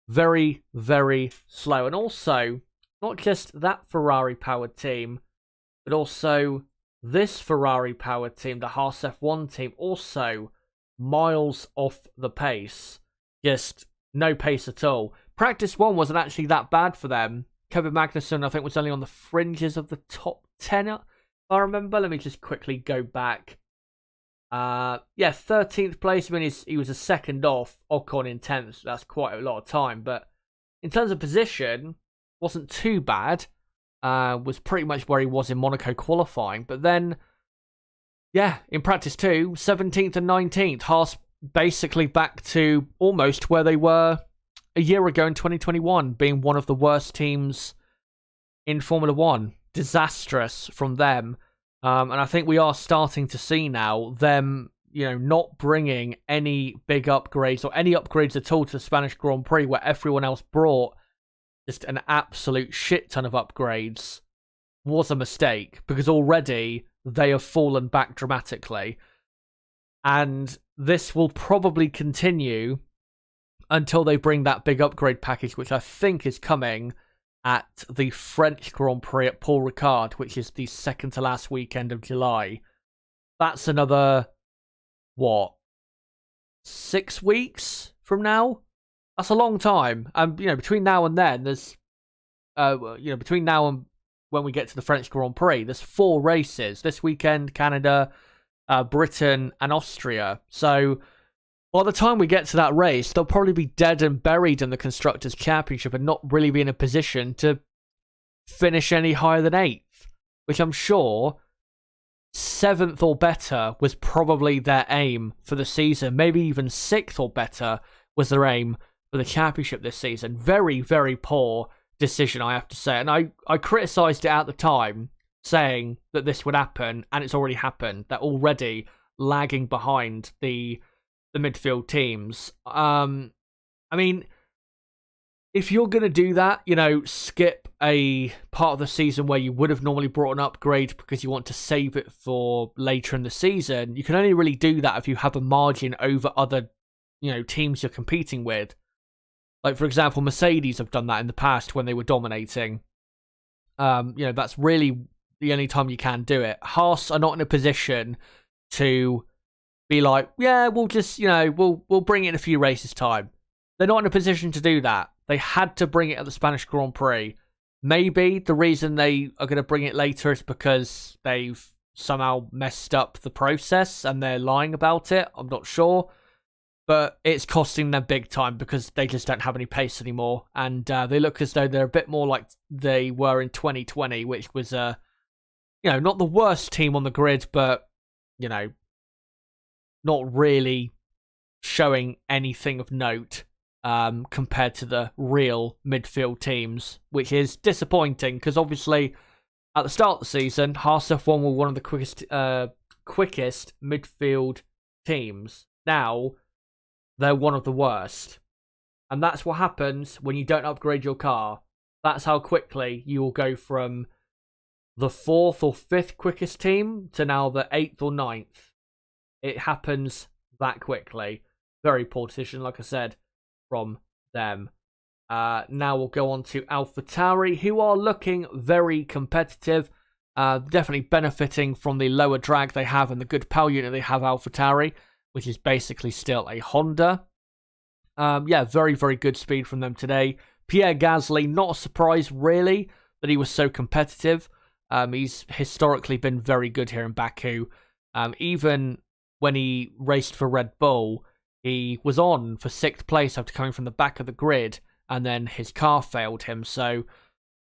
very, very slow. And also, not just that Ferrari-powered team, but also this Ferrari-powered team, the Haas F1 team, also miles off the pace. Just no pace at all. Practice 1 wasn't actually that bad for them. Kevin Magnussen, I think, was only on the fringes of the top 10. I remember. Let me just quickly go back. 13th place. I mean, he was a second off Ocon in 10th. So that's quite a lot of time. But in terms of position, wasn't too bad. Was pretty much where he was in Monaco qualifying. But then, in practice 2, 17th and 19th. Haas basically back to almost where they were a year ago in 2021, being one of the worst teams in Formula 1. Disastrous from them. And I think we are starting to see now them, not bringing any big upgrades or any upgrades at all to the Spanish Grand Prix, where everyone else brought just an absolute shit ton of upgrades, was a mistake, because already they have fallen back dramatically. And this will probably continue until they bring that big upgrade package, which I think is coming at the French Grand Prix at Paul Ricard, which is the second to last weekend of July. That's another, 6 weeks from now? That's a long time. And, between now and then, there's, between now and when we get to the French Grand Prix, there's 4 races. This weekend, Canada, Britain, and Austria. So by the time we get to that race, they'll probably be dead and buried in the Constructors' Championship and not really be in a position to finish any higher than 8th, which I'm sure 7th or better was probably their aim for the season. Maybe even 6th or better was their aim for the championship this season. Very, very poor decision, I have to say. And I criticised it at the time, saying that this would happen, and it's already happened. They're already lagging behind the midfield teams. I mean, if you're going to do that, skip a part of the season where you would have normally brought an upgrade because you want to save it for later in the season, you can only really do that if you have a margin over other, teams you're competing with. Like, for example, Mercedes have done that in the past when they were dominating. That's really the only time you can do it. Haas are not in a position to be like, we'll just, we'll bring it in a few races' time. They're not in a position to do that. They had to bring it at the Spanish Grand Prix. Maybe the reason they are going to bring it later is because they've somehow messed up the process and they're lying about it. I'm not sure. But it's costing them big time because they just don't have any pace anymore. And they look as though they're a bit more like they were in 2020, which was, not the worst team on the grid, but, not really showing anything of note compared to the real midfield teams, which is disappointing because obviously at the start of the season, Haas F1 were one of the quickest midfield teams. Now, they're one of the worst. And that's what happens when you don't upgrade your car. That's how quickly you will go from the 4th or 5th quickest team to now the 8th or 9th. It happens that quickly. Very poor decision, like I said, from them. Now we'll go on to AlphaTauri, who are looking very competitive. Definitely benefiting from the lower drag they have and the good power unit they have, AlphaTauri, which is basically still a Honda. Very, very good speed from them today. Pierre Gasly, not a surprise, really, that he was so competitive. He's historically been very good here in Baku. Even when he raced for Red Bull, he was on for 6th place after coming from the back of the grid, and then his car failed him. So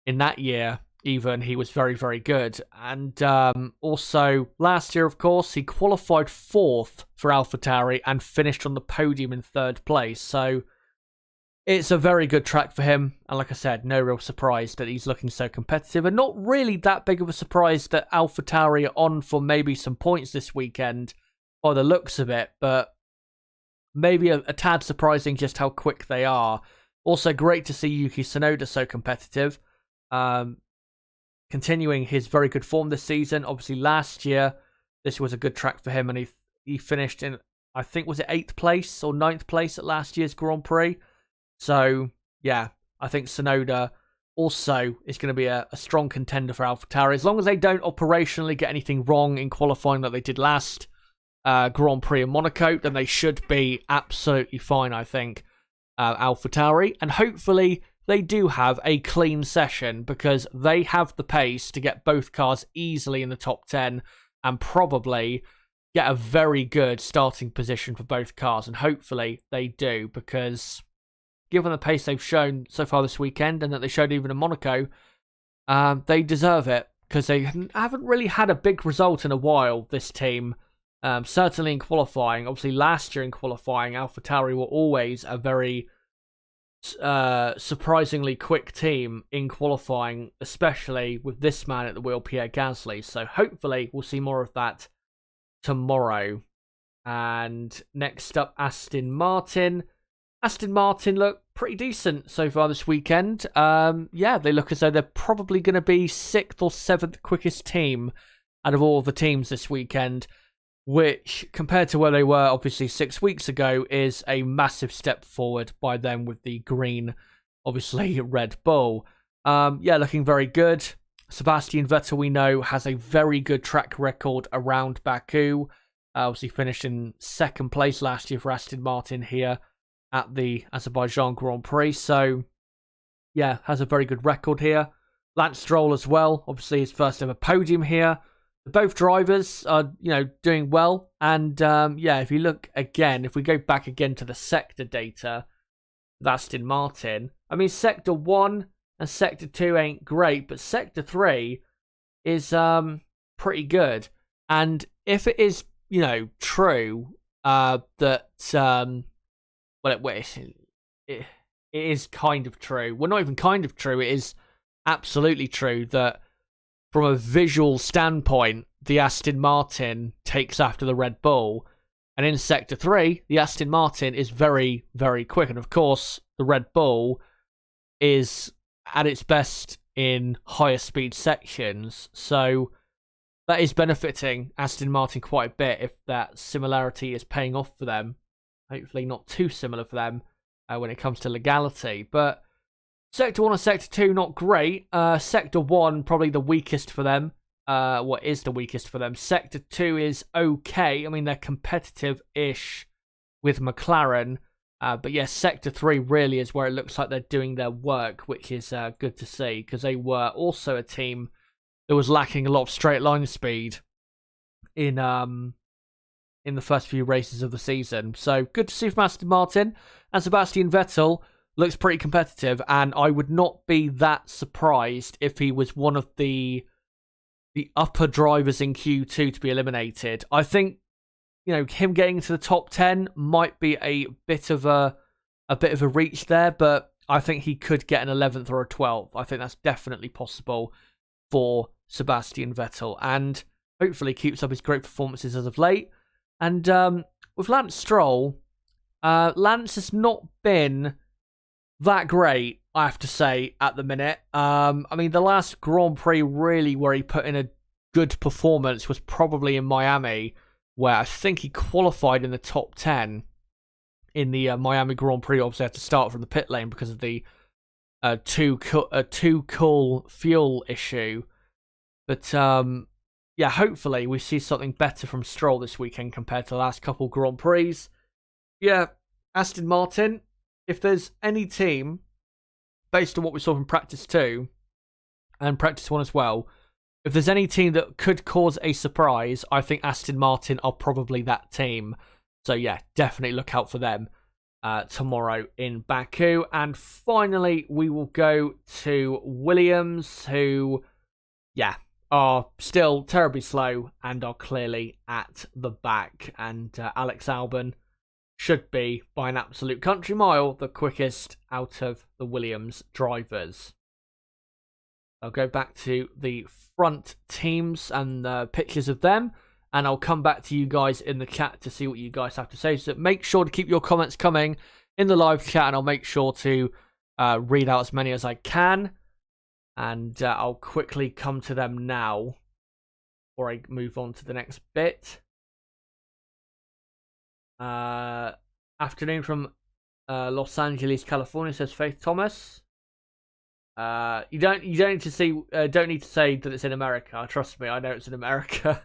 in that year, even, he was very, very good. And also, last year, of course, he qualified 4th for AlphaTauri and finished on the podium in 3rd place. So it's a very good track for him. And like I said, no real surprise that he's looking so competitive. And not really that big of a surprise that AlphaTauri are on for maybe some points this weekend, by the looks of it. But maybe a tad surprising just how quick they are. Also, great to see Yuki Tsunoda so competitive. Continuing his very good form this season. Obviously, last year, this was a good track for him, and he finished in, I think, was it 8th place or 9th place at last year's Grand Prix? So, yeah, I think Tsunoda also is going to be a strong contender for AlphaTauri. As long as they don't operationally get anything wrong in qualifying that they did last Grand Prix in Monaco, then they should be absolutely fine, I think, AlphaTauri. And hopefully they do have a clean session, because they have the pace to get both cars easily in the top 10 and probably get a very good starting position for both cars. And hopefully they do, because given the pace they've shown so far this weekend, and that they showed even in Monaco, they deserve it, because they haven't really had a big result in a while, this team. Certainly in qualifying. Obviously, last year in qualifying, AlphaTauri were always a very surprisingly quick team in qualifying, especially with this man at the wheel, Pierre Gasly. So hopefully we'll see more of that tomorrow. And next up, Aston Martin. Aston Martin look pretty decent so far this weekend. Yeah, they look as though they're probably going to be 6th or 7th quickest team out of all of the teams this weekend, which, compared to where they were obviously 6 weeks ago, is a massive step forward by them with the green, obviously, Red Bull. Yeah, looking very good. Sebastian Vettel, we know, has a very good track record around Baku. Obviously finished in 2nd place last year for Aston Martin here at the Azerbaijan Grand Prix. So, yeah, has a very good record here. Lance Stroll as well, obviously his first ever podium here. Both drivers are, doing well. And, yeah, if you look again, if we go back again to the sector data with Aston Martin, I mean, Sector 1 and Sector 2 ain't great, but Sector 3 is pretty good. And if it is, true that, it is kind of true. Well, not even kind of true. It is absolutely true that from a visual standpoint, the Aston Martin takes after the Red Bull. And in Sector 3, the Aston Martin is very, very quick. And of course, the Red Bull is at its best in higher speed sections. So that is benefiting Aston Martin quite a bit if that similarity is paying off for them. Hopefully not too similar for them when it comes to legality. But Sector 1 and Sector 2, not great. Sector 1, probably the weakest for them. What is the weakest for them? Sector 2 is okay. I mean, they're competitive-ish with McLaren. But yeah, Sector 3 really is where it looks like they're doing their work, which is good to see, because they were also a team that was lacking a lot of straight line speed in the first few races of the season. So good to see from Aston Martin. And Sebastian Vettel looks pretty competitive, and I would not be that surprised if he was one of the upper drivers in Q2 to be eliminated. I think, him getting to the top 10 might be a bit of a reach there, but I think he could get an 11th or a 12th. I think that's definitely possible for Sebastian Vettel, and hopefully keeps up his great performances as of late. And with Lance Stroll, Lance has not been that great, I have to say, at the minute. I mean, the last Grand Prix really where he put in a good performance was probably in Miami, where I think he qualified in the top 10 in the Miami Grand Prix. Obviously had to start from the pit lane because of the too cool fuel issue. But yeah, hopefully we see something better from Stroll this weekend compared to the last couple Grand Prix. Yeah, Aston Martin, if there's any team, based on what we saw from Practice 2 and Practice 1 as well, if there's any team that could cause a surprise, I think Aston Martin are probably that team. So yeah, definitely look out for them tomorrow in Baku. And finally, we will go to Williams, who yeah, are still terribly slow and are clearly at the back. And Alex Albon should be, by an absolute country mile, the quickest out of the Williams drivers. I'll go back to the front teams and pictures of them, and I'll come back to you guys in the chat to see what you guys have to say. So make sure to keep your comments coming in the live chat, and I'll make sure to read out as many as I can. And I'll quickly come to them now before I move on to the next bit. Afternoon from Los Angeles, California, says Faith Thomas. You don't need to say that it's in America. Trust me, I know it's in America.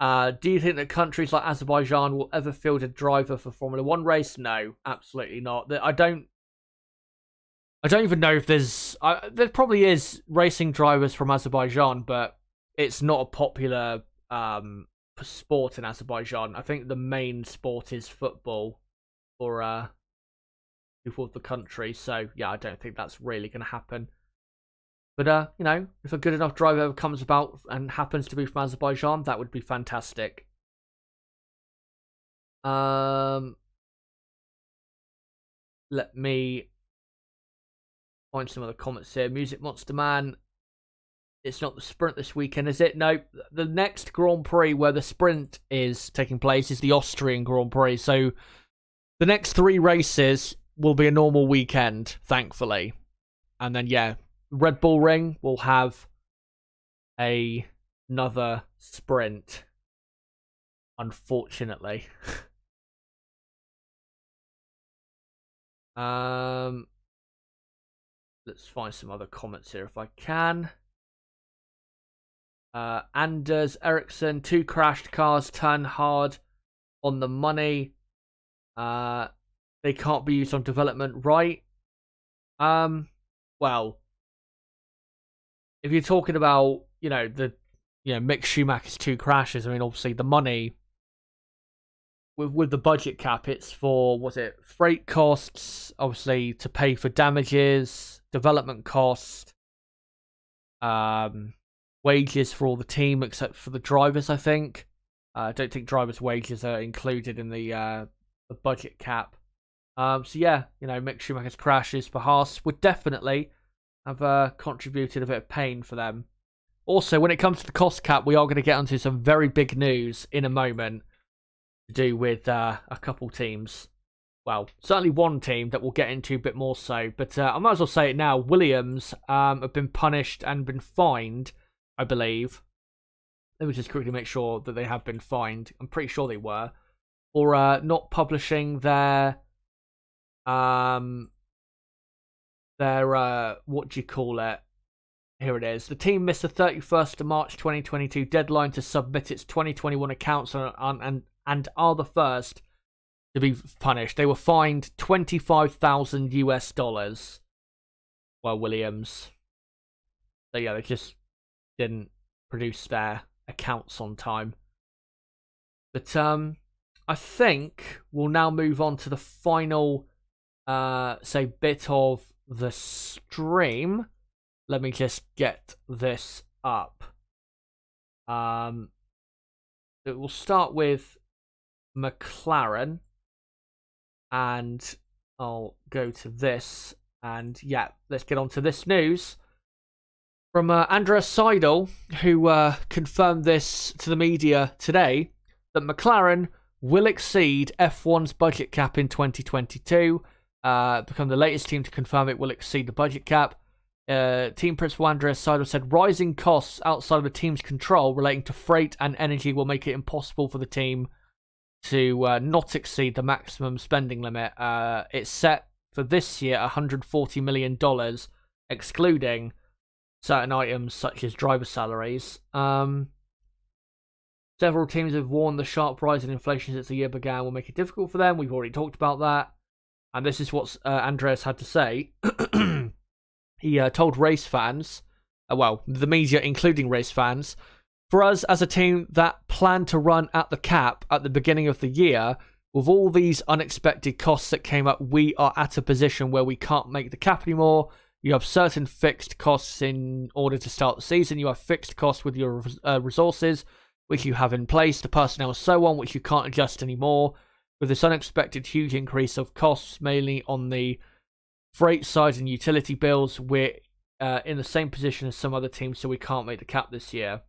Do you think that countries like Azerbaijan will ever field a driver for Formula One race? No, absolutely not. I don't even know if there probably is racing drivers from Azerbaijan, but it's not a popular sport in Azerbaijan. I think the main sport is football for people of the country. So yeah, I don't think that's really going to happen. But you know, if a good enough driver ever comes about and happens to be from Azerbaijan, that would be fantastic. Let me find some other comments here. Music Monster Man. It's not the sprint this weekend, is it? No, the next Grand Prix where the sprint is taking place is the Austrian Grand Prix. So the next 3 races will be a normal weekend, thankfully. And then, yeah, Red Bull Ring will have another sprint, unfortunately. Let's find some other comments here if I can. Anders Ericsson, 2 crashed cars turn hard on the money. They can't be used on development, right? Well, if you're talking about, Mick Schumacher's 2 crashes, I mean, obviously the money with the budget cap, it's for, freight costs, obviously to pay for damages, development cost, wages for all the team except for the drivers, I think. I don't think drivers' wages are included in the budget cap. So yeah, Mick Schumacher's crashes for Haas would definitely have contributed a bit of pain for them. Also, when it comes to the cost cap, we are going to get onto some very big news in a moment to do with a couple teams. Well, certainly one team that we'll get into a bit more so. But I might as well say it now. Williams have been punished and been fined, I believe. Let me just quickly make sure that they have been fined. I'm pretty sure they were. For not publishing their what do you call it? Here it is. The team missed the 31st of March 2022 deadline to submit its 2021 accounts and are the first to be punished. They were fined $25,000. Well, Williams. So yeah, they just didn't produce their accounts on time. But I think we'll now move on to the final bit of the stream. Let me just get this up. It will start with McLaren, and I'll go to this, and yeah, let's get on to this news from Andreas Seidel, who confirmed this to the media today, that McLaren will exceed F1's budget cap in 2022, become the latest team to confirm it will exceed the budget cap. Team principal Andreas Seidel said rising costs outside of the team's control relating to freight and energy will make it impossible for the team to not exceed the maximum spending limit. It's set for this year $140 million, excluding certain items such as driver salaries. Several teams have warned the sharp rise in inflation since the year began will make it difficult for them. We've already talked about that. And this is what Andreas had to say. He told race fans, the media including race fans, for us as a team that planned to run at the cap at the beginning of the year, with all these unexpected costs that came up, we are at a position where we can't make the cap anymore. You have certain fixed costs in order to start the season. You have fixed costs with your resources, which you have in place, the personnel and so on, which you can't adjust anymore. With this unexpected huge increase of costs, mainly on the freight side and utility bills, we're in the same position as some other teams, so we can't make the cap this year.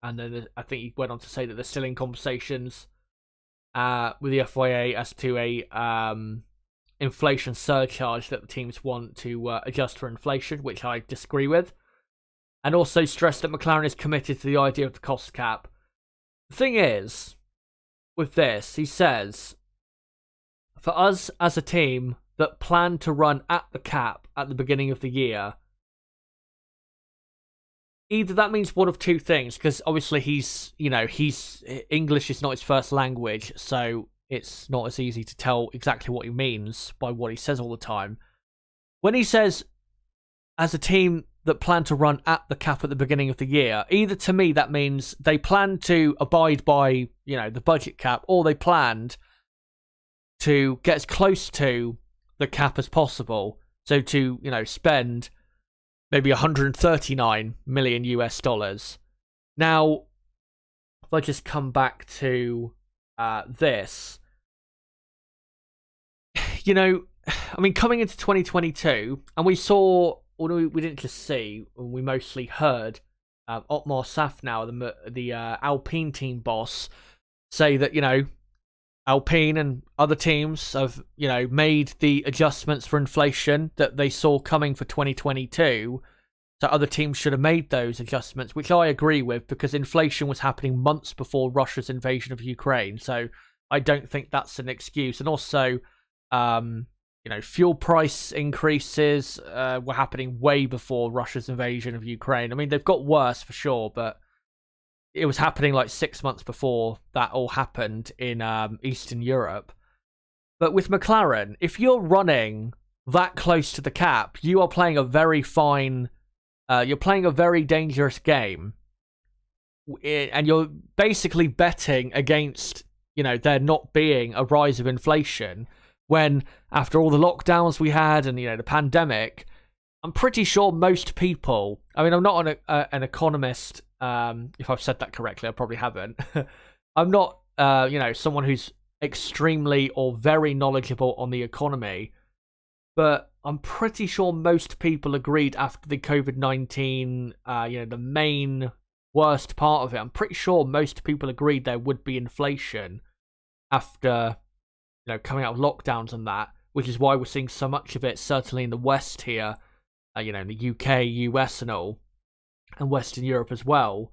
And then I think he went on to say that they're still in conversations with the FIA as to a inflation surcharge that the teams want to adjust for inflation, which I disagree with. And also stressed that McLaren is committed to the idea of the cost cap. The thing is, with this, he says, for us as a team that plan to run at the cap at the beginning of the year, either that means one of two things, because obviously he's English is not his first language, so it's not as easy to tell exactly what he means by what he says all the time. When he says, as a team that plan to run at the cap at the beginning of the year, either to me that means they plan to abide by, the budget cap, or they planned to get as close to the cap as possible. So to, spend maybe 139 million US dollars. Now, if I just come back to this, coming into 2022, and we saw, although we didn't just see, we mostly heard Otmar Safnauer, the Alpine team boss, say that, Alpine and other teams have, made the adjustments for inflation that they saw coming for 2022. So other teams should have made those adjustments, which I agree with, because inflation was happening months before Russia's invasion of Ukraine. So I don't think that's an excuse. And also, fuel price increases were happening way before Russia's invasion of Ukraine. I mean, they've got worse for sure, but it was happening like 6 months before that all happened in Eastern Europe. But with McLaren, if you're running that close to the cap, you are playing a very fine, you're playing a very dangerous game. And you're basically betting against, there not being a rise of inflation, when after all the lockdowns we had and, the pandemic, I'm pretty sure most people, I'm not an economist, if I've said that correctly, I probably haven't. I'm not, someone who's extremely or very knowledgeable on the economy, but I'm pretty sure most people agreed after the COVID-19, the main worst part of it, I'm pretty sure most people agreed there would be inflation after, coming out of lockdowns and that, which is why we're seeing so much of it, certainly in the West here, in the UK, US and all, and Western Europe as well.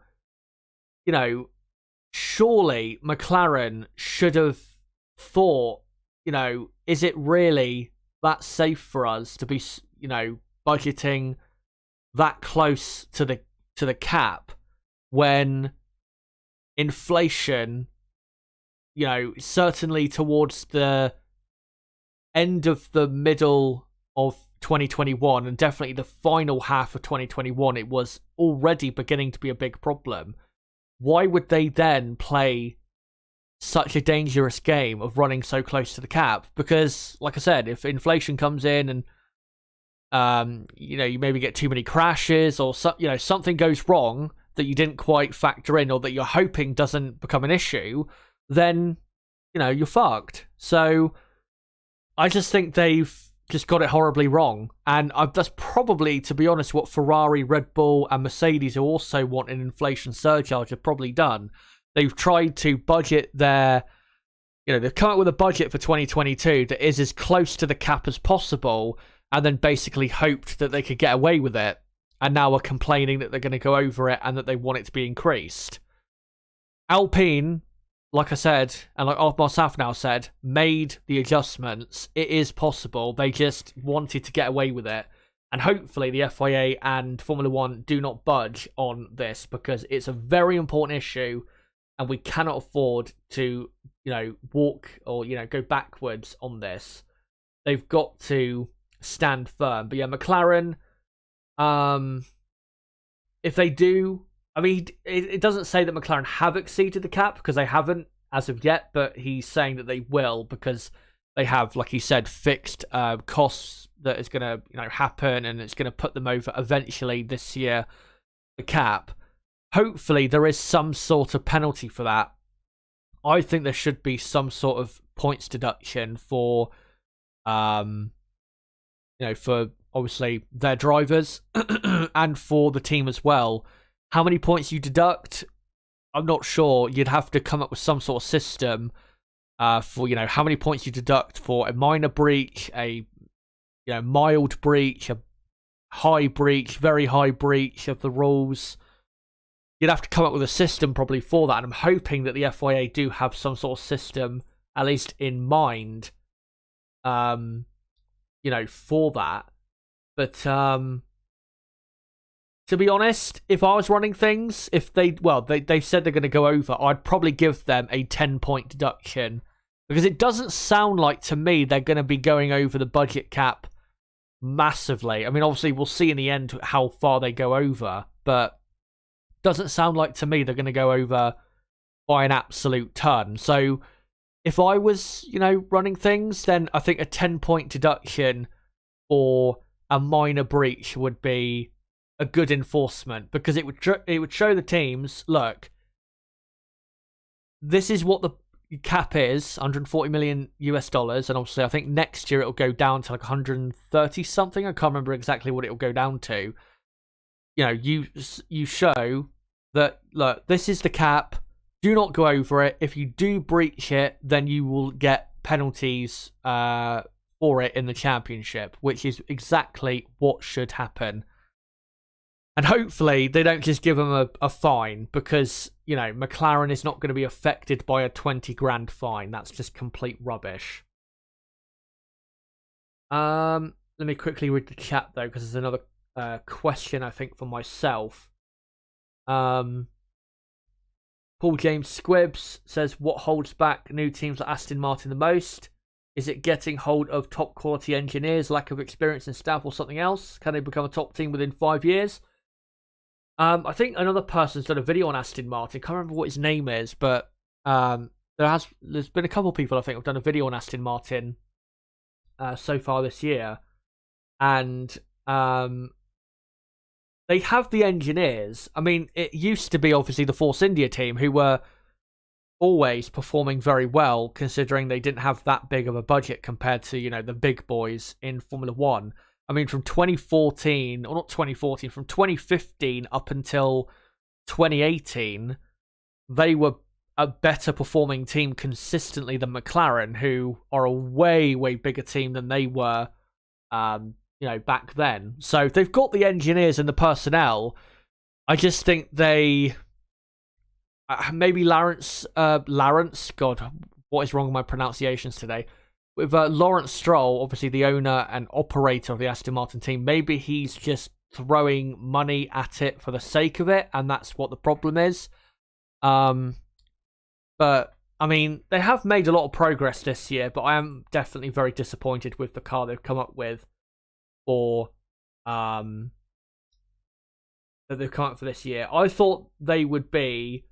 Surely McLaren should have thought, is it really that safe for us to be, budgeting that close to the cap when inflation, certainly towards the end of the middle of 2021 and definitely the final half of 2021, it was already beginning to be a big problem. Why would they then play such a dangerous game of running so close to the cap? Because, like I said, if inflation comes in and you maybe get too many crashes, or something goes wrong that you didn't quite factor in, or that you're hoping doesn't become an issue, then you're fucked. So I just think they've just got it horribly wrong, and that's probably, to be honest, what Ferrari, Red Bull and Mercedes, who also want an inflation surcharge, have probably done. They've tried to budget their, they've come up with a budget for 2022 that is as close to the cap as possible, and then basically hoped that they could get away with it, and now are complaining that they're going to go over it and that they want it to be increased. Alpine, like I said, and like Otmar Safnauer said, made the adjustments. It is possible. They just wanted to get away with it. And hopefully the FIA and Formula One do not budge on this, because it's a very important issue and we cannot afford to, walk or, go backwards on this. They've got to stand firm. But yeah, McLaren, if they do, it doesn't say that McLaren have exceeded the cap, because they haven't as of yet, but he's saying that they will, because they have, like he said, fixed costs that is going to happen, and it's going to put them over eventually this year, the cap. Hopefully there is some sort of penalty for that. I think there should be some sort of points deduction for for obviously their drivers and for the team as well. How many points you deduct, I'm not sure. You'd have to come up with some sort of system for how many points you deduct for a minor breach, a mild breach, a high breach, very high breach of the rules. You'd have to come up with a system probably for that, and I'm hoping that the FIA do have some sort of system, at least in mind, for that. But to be honest, if I was running things, if they said they're going to go over, I'd probably give them a 10-point deduction, because it doesn't sound like to me they're going to be going over the budget cap massively. I mean, obviously we'll see in the end how far they go over, but doesn't sound like to me they're going to go over by an absolute ton. So if I was, running things, then I think a 10-point deduction for a minor breach would be a good enforcement, because it would show the teams, look, this is what the cap is, $140 million US, and obviously I think next year it'll go down to like 130 something. I can't remember exactly what it'll go down to. You show that, look, this is the cap. Do not go over it. If you do breach it, then you will get penalties for it in the championship, which is exactly what should happen. And hopefully they don't just give them a fine, because, McLaren is not going to be affected by a 20 grand fine. That's just complete rubbish. Let me quickly read the chat, though, because there's another question, I think, for myself. Paul James Squibbs says, what holds back new teams like Aston Martin the most? Is it getting hold of top quality engineers, lack of experience in staff, or something else? Can they become a top team within 5 years? I think another person's done a video on Aston Martin. Can't remember what his name is, but there's been a couple of people I think have done a video on Aston Martin so far this year, and they have the engineers. I mean, it used to be obviously the Force India team who were always performing very well, considering they didn't have that big of a budget compared to, the big boys in Formula One. I mean, from 2014, or not 2014, from 2015 up until 2018, they were a better performing team consistently than McLaren, who are a way, way bigger team than they were, back then. So they've got the engineers and the personnel. I just think they... maybe Lawrence, God, what is wrong with my pronunciations today? With Lawrence Stroll, obviously the owner and operator of the Aston Martin team, maybe he's just throwing money at it for the sake of it, and that's what the problem is. But, I mean, they have made a lot of progress this year, but I am definitely very disappointed with the car they've come up with for this year. I thought they would be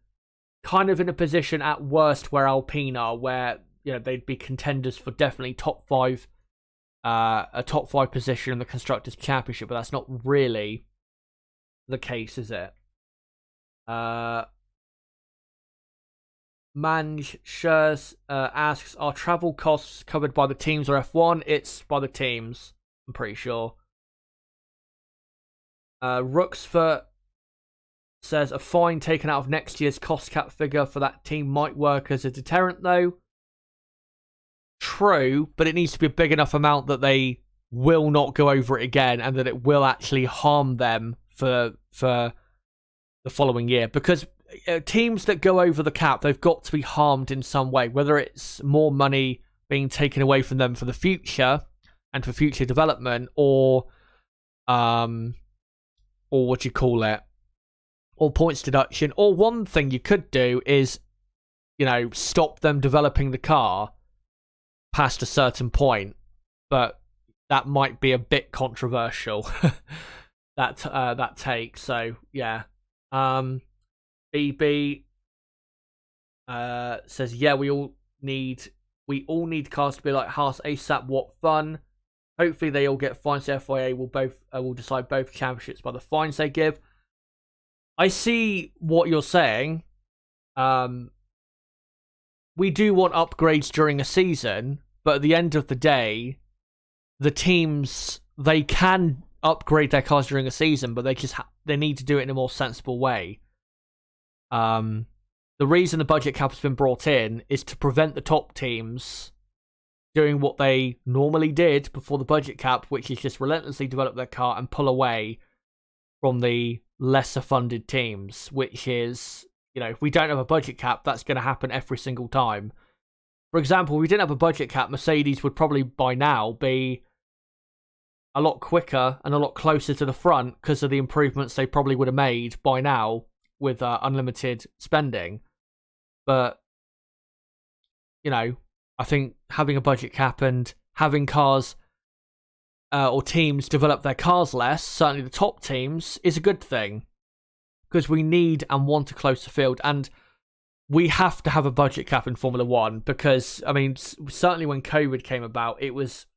kind of in a position at worst where Alpine are, where they'd be contenders for definitely a top 5 position in the Constructors' Championship, but that's not really the case, is it? Manj Shers asks, are travel costs covered by the teams or F1? It's by the teams, I'm pretty sure. Rooksford says, a fine taken out of next year's cost cap figure for that team might work as a deterrent, though. True, but it needs to be a big enough amount that they will not go over it again, and that it will actually harm them for the following year. Because teams that go over the cap, they've got to be harmed in some way, whether it's more money being taken away from them for the future and for future development, or what do you call it, or points deduction. Or one thing you could do is, stop them developing the car past a certain point, but that might be a bit controversial. that take. So yeah, BB says, yeah, we all need We all need cars to be like Haas ASAP. What fun! Hopefully they all get fines. The FIA will decide both championships by the fines they give. I see what you're saying. We do want upgrades during a season, but at the end of the day, the teams, they can upgrade their cars during a season, but they need to do it in a more sensible way. The reason the budget cap has been brought in is to prevent the top teams doing what they normally did before the budget cap, which is just relentlessly develop their car and pull away from the lesser funded teams, which is, if we don't have a budget cap, that's going to happen every single time. For example, if we didn't have a budget cap, Mercedes would probably by now be a lot quicker and a lot closer to the front because of the improvements they probably would have made by now with unlimited spending. But, I think having a budget cap and having cars or teams develop their cars less, certainly the top teams, is a good thing. Because we need and want a closer field. And we have to have a budget cap in Formula 1 because, certainly when COVID came about,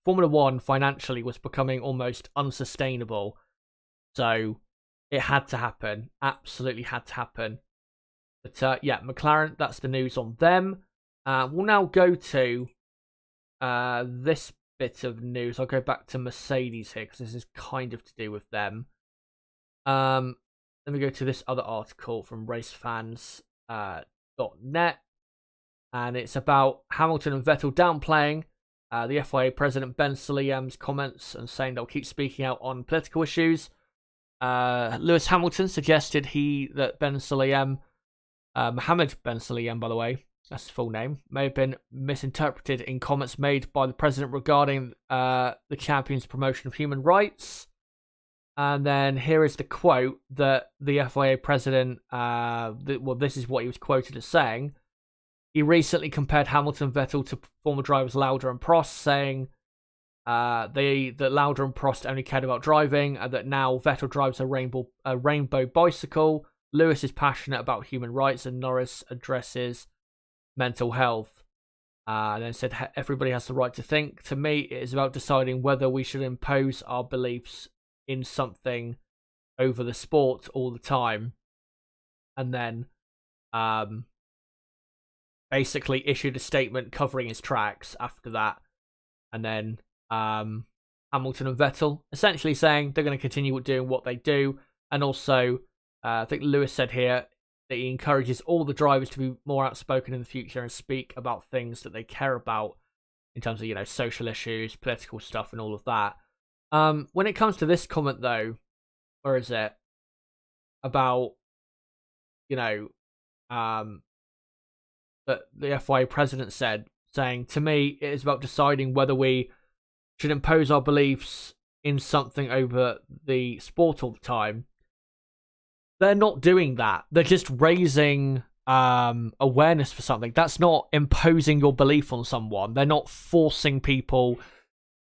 Formula 1 financially was becoming almost unsustainable. So it had to happen. Absolutely had to happen. But McLaren, that's the news on them. We'll now go to this bit of news. I'll go back to Mercedes here because this is kind of to do with them. Let me go to this other article from racefans.net. And it's about Hamilton and Vettel downplaying the FIA president Ben Sulayem's comments and saying they'll keep speaking out on political issues. Lewis Hamilton suggested that Ben Sulayem, Mohammed Ben Sulayem, by the way, that's his full name, may have been misinterpreted in comments made by the president regarding the champion's promotion of human rights. And then here is the quote that the FIA president, this is what he was quoted as saying. He recently compared Hamilton and Vettel to former drivers Lauda and Prost, saying that Lauda and Prost only cared about driving, and that now Vettel drives a rainbow bicycle. Lewis is passionate about human rights, and Norris addresses mental health. And then said, everybody has the right to think. To me, it is about deciding whether we should impose our beliefs in something over the sport all the time. And then basically issued a statement covering his tracks after that. And then Hamilton and Vettel essentially saying they're going to continue doing what they do. And also, I think Lewis said here that he encourages all the drivers to be more outspoken in the future and speak about things that they care about in terms of, social issues, political stuff, and all of that. When it comes to this comment, though, where is it? About, that the FIA president said, saying, to me, it is about deciding whether we should impose our beliefs in something over the sport all the time. They're not doing that. They're just raising awareness for something. That's not imposing your belief on someone. They're not forcing people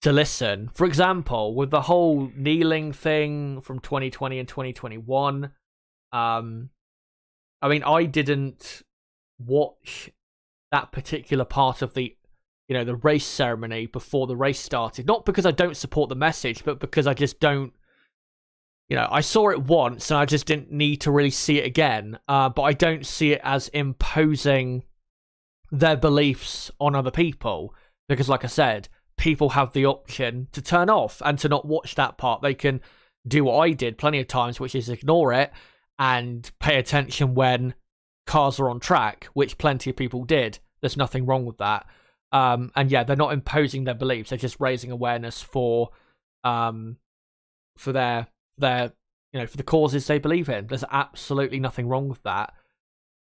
to listen. For example, with the whole kneeling thing from 2020 and 2021, I didn't watch that particular part of the race ceremony before the race started. Not because I don't support the message, but because I just don't. I saw it once and I just didn't need to really see it again. But I don't see it as imposing their beliefs on other people. Because like I said, people have the option to turn off and to not watch that part. They can do what I did plenty of times, which is ignore it and pay attention when cars are on track, which plenty of people did. There's nothing wrong with that. And yeah, they're not imposing their beliefs. They're just raising awareness for their for the causes they believe in. There's absolutely nothing wrong with that.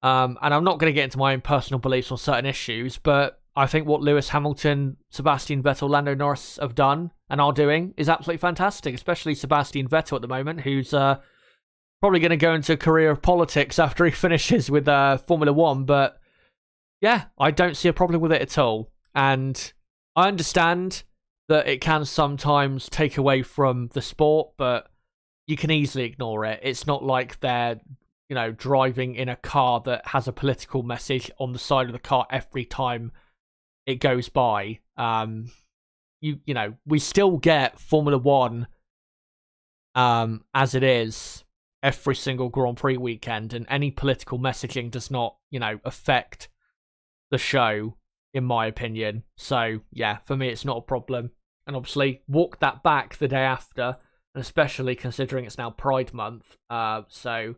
And I'm not going to get into my own personal beliefs on certain issues, but I think what Lewis Hamilton, Sebastian Vettel, Lando Norris have done and are doing is absolutely fantastic, especially Sebastian Vettel at the moment, who's probably going to go into a career of politics after he finishes with Formula 1. But yeah, I don't see a problem with it at all. And I understand that it can sometimes take away from the sport, but you can easily ignore it. It's not like they're, driving in a car that has a political message on the side of the car every time it goes by. You know, we still get Formula One as it is every single Grand Prix weekend, and any political messaging does not, you know, affect the show, in my opinion. So yeah, for me it's not a problem. And obviously walk that back the day after, and especially considering it's now Pride Month. So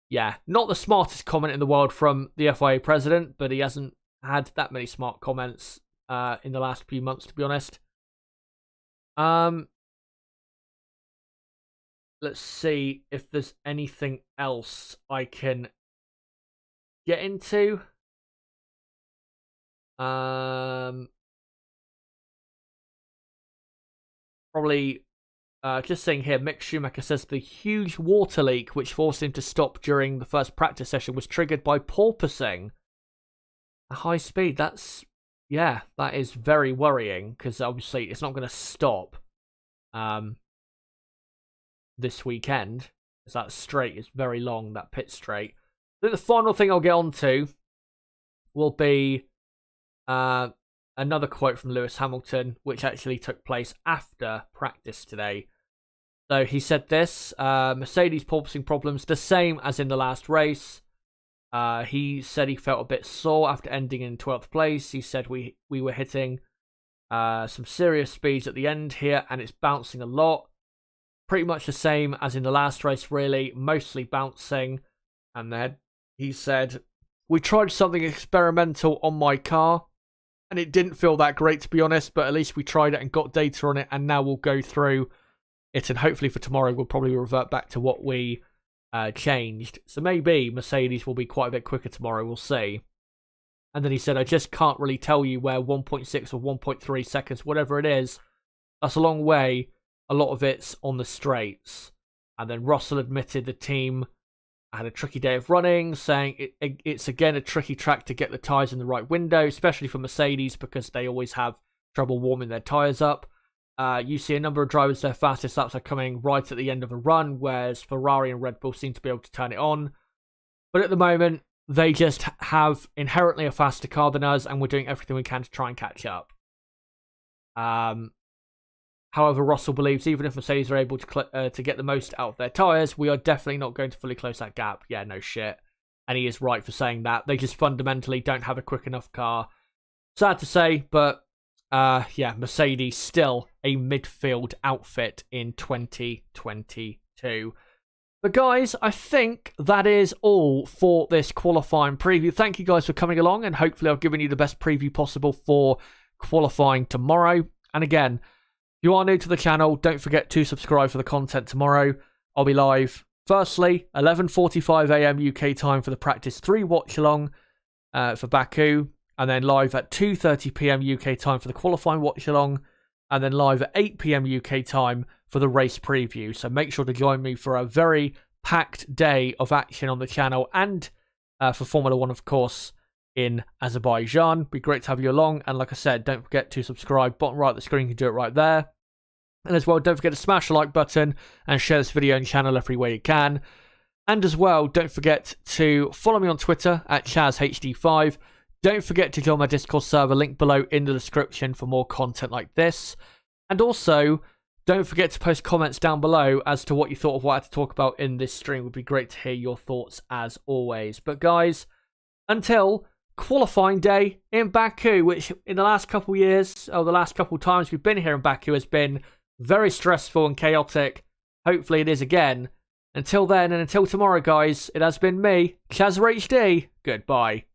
yeah, not the smartest comment in the world from the FIA president, but he hasn't had that many smart comments in the last few months, to be honest. Let's see if there's anything else I can get into. Probably just saying here, Mick Schumacher says the huge water leak which forced him to stop during the first practice session was triggered by porpoising at high speed. That's, yeah, that is very worrying, because obviously it's not going to stop this weekend, because that straight is very long, that pit straight. I think the final thing I'll get on to will be another quote from Lewis Hamilton, which actually took place after practice today. So he said this: Mercedes porpoising problems, the same as in the last race. He said he felt a bit sore after ending in 12th place. He said we were hitting some serious speeds at the end here, and it's bouncing a lot. Pretty much the same as in the last race, really, mostly bouncing. And then he said, we tried something experimental on my car, and it didn't feel that great, to be honest, but at least we tried it and got data on it, and now we'll go through it, and hopefully for tomorrow we'll probably revert back to what we changed. So maybe Mercedes will be quite a bit quicker tomorrow, we'll see. And then he said, I just can't really tell you where 1.6 or 1.3 seconds, whatever it is, that's a long way. A lot of it's on the straights. And then Russell admitted the team had a tricky day of running, saying it's again a tricky track to get the tyres in the right window, especially for Mercedes, because they always have trouble warming their tyres up. You see a number of drivers, their fastest laps are coming right at the end of a run, whereas Ferrari and Red Bull seem to be able to turn it on. But at the moment, they just have inherently a faster car than us, and we're doing everything we can to try and catch up. However, Russell believes even if Mercedes are able to get the most out of their tyres, we are definitely not going to fully close that gap. Yeah, no shit. And he is right for saying that. They just fundamentally don't have a quick enough car. Sad to say, but yeah, Mercedes still a midfield outfit in 2022. But guys, I think that is all for this qualifying preview. Thank you guys for coming along, and hopefully I've given you the best preview possible for qualifying tomorrow. And again, if you are new to the channel, don't forget to subscribe for the content tomorrow. I'll be live, firstly, 11:45 AM UK time for the Practice 3 watch-along for Baku, and then live at 2:30 PM UK time for the qualifying watch-along, and then live at 8 PM UK time for the race preview. So make sure to join me for a very packed day of action on the channel, and for Formula 1, of course, in Azerbaijan. Be great to have you along, and like I said, don't forget to subscribe. Bottom right of the screen, you can do it right there. And as well, don't forget to smash the like button and share this video and channel every way you can. And as well, don't forget to follow me on Twitter at ChazHD5. Don't forget to join my Discord server, link below in the description for more content like this. And also, don't forget to post comments down below as to what you thought of what I had to talk about in this stream. It would be great to hear your thoughts as always. But guys, until qualifying day in Baku, which in the last couple years, or the last couple times we've been here in Baku, has been very stressful and chaotic. Hopefully it is again. Until then, and until tomorrow, guys, it has been me, ChazHD. Goodbye.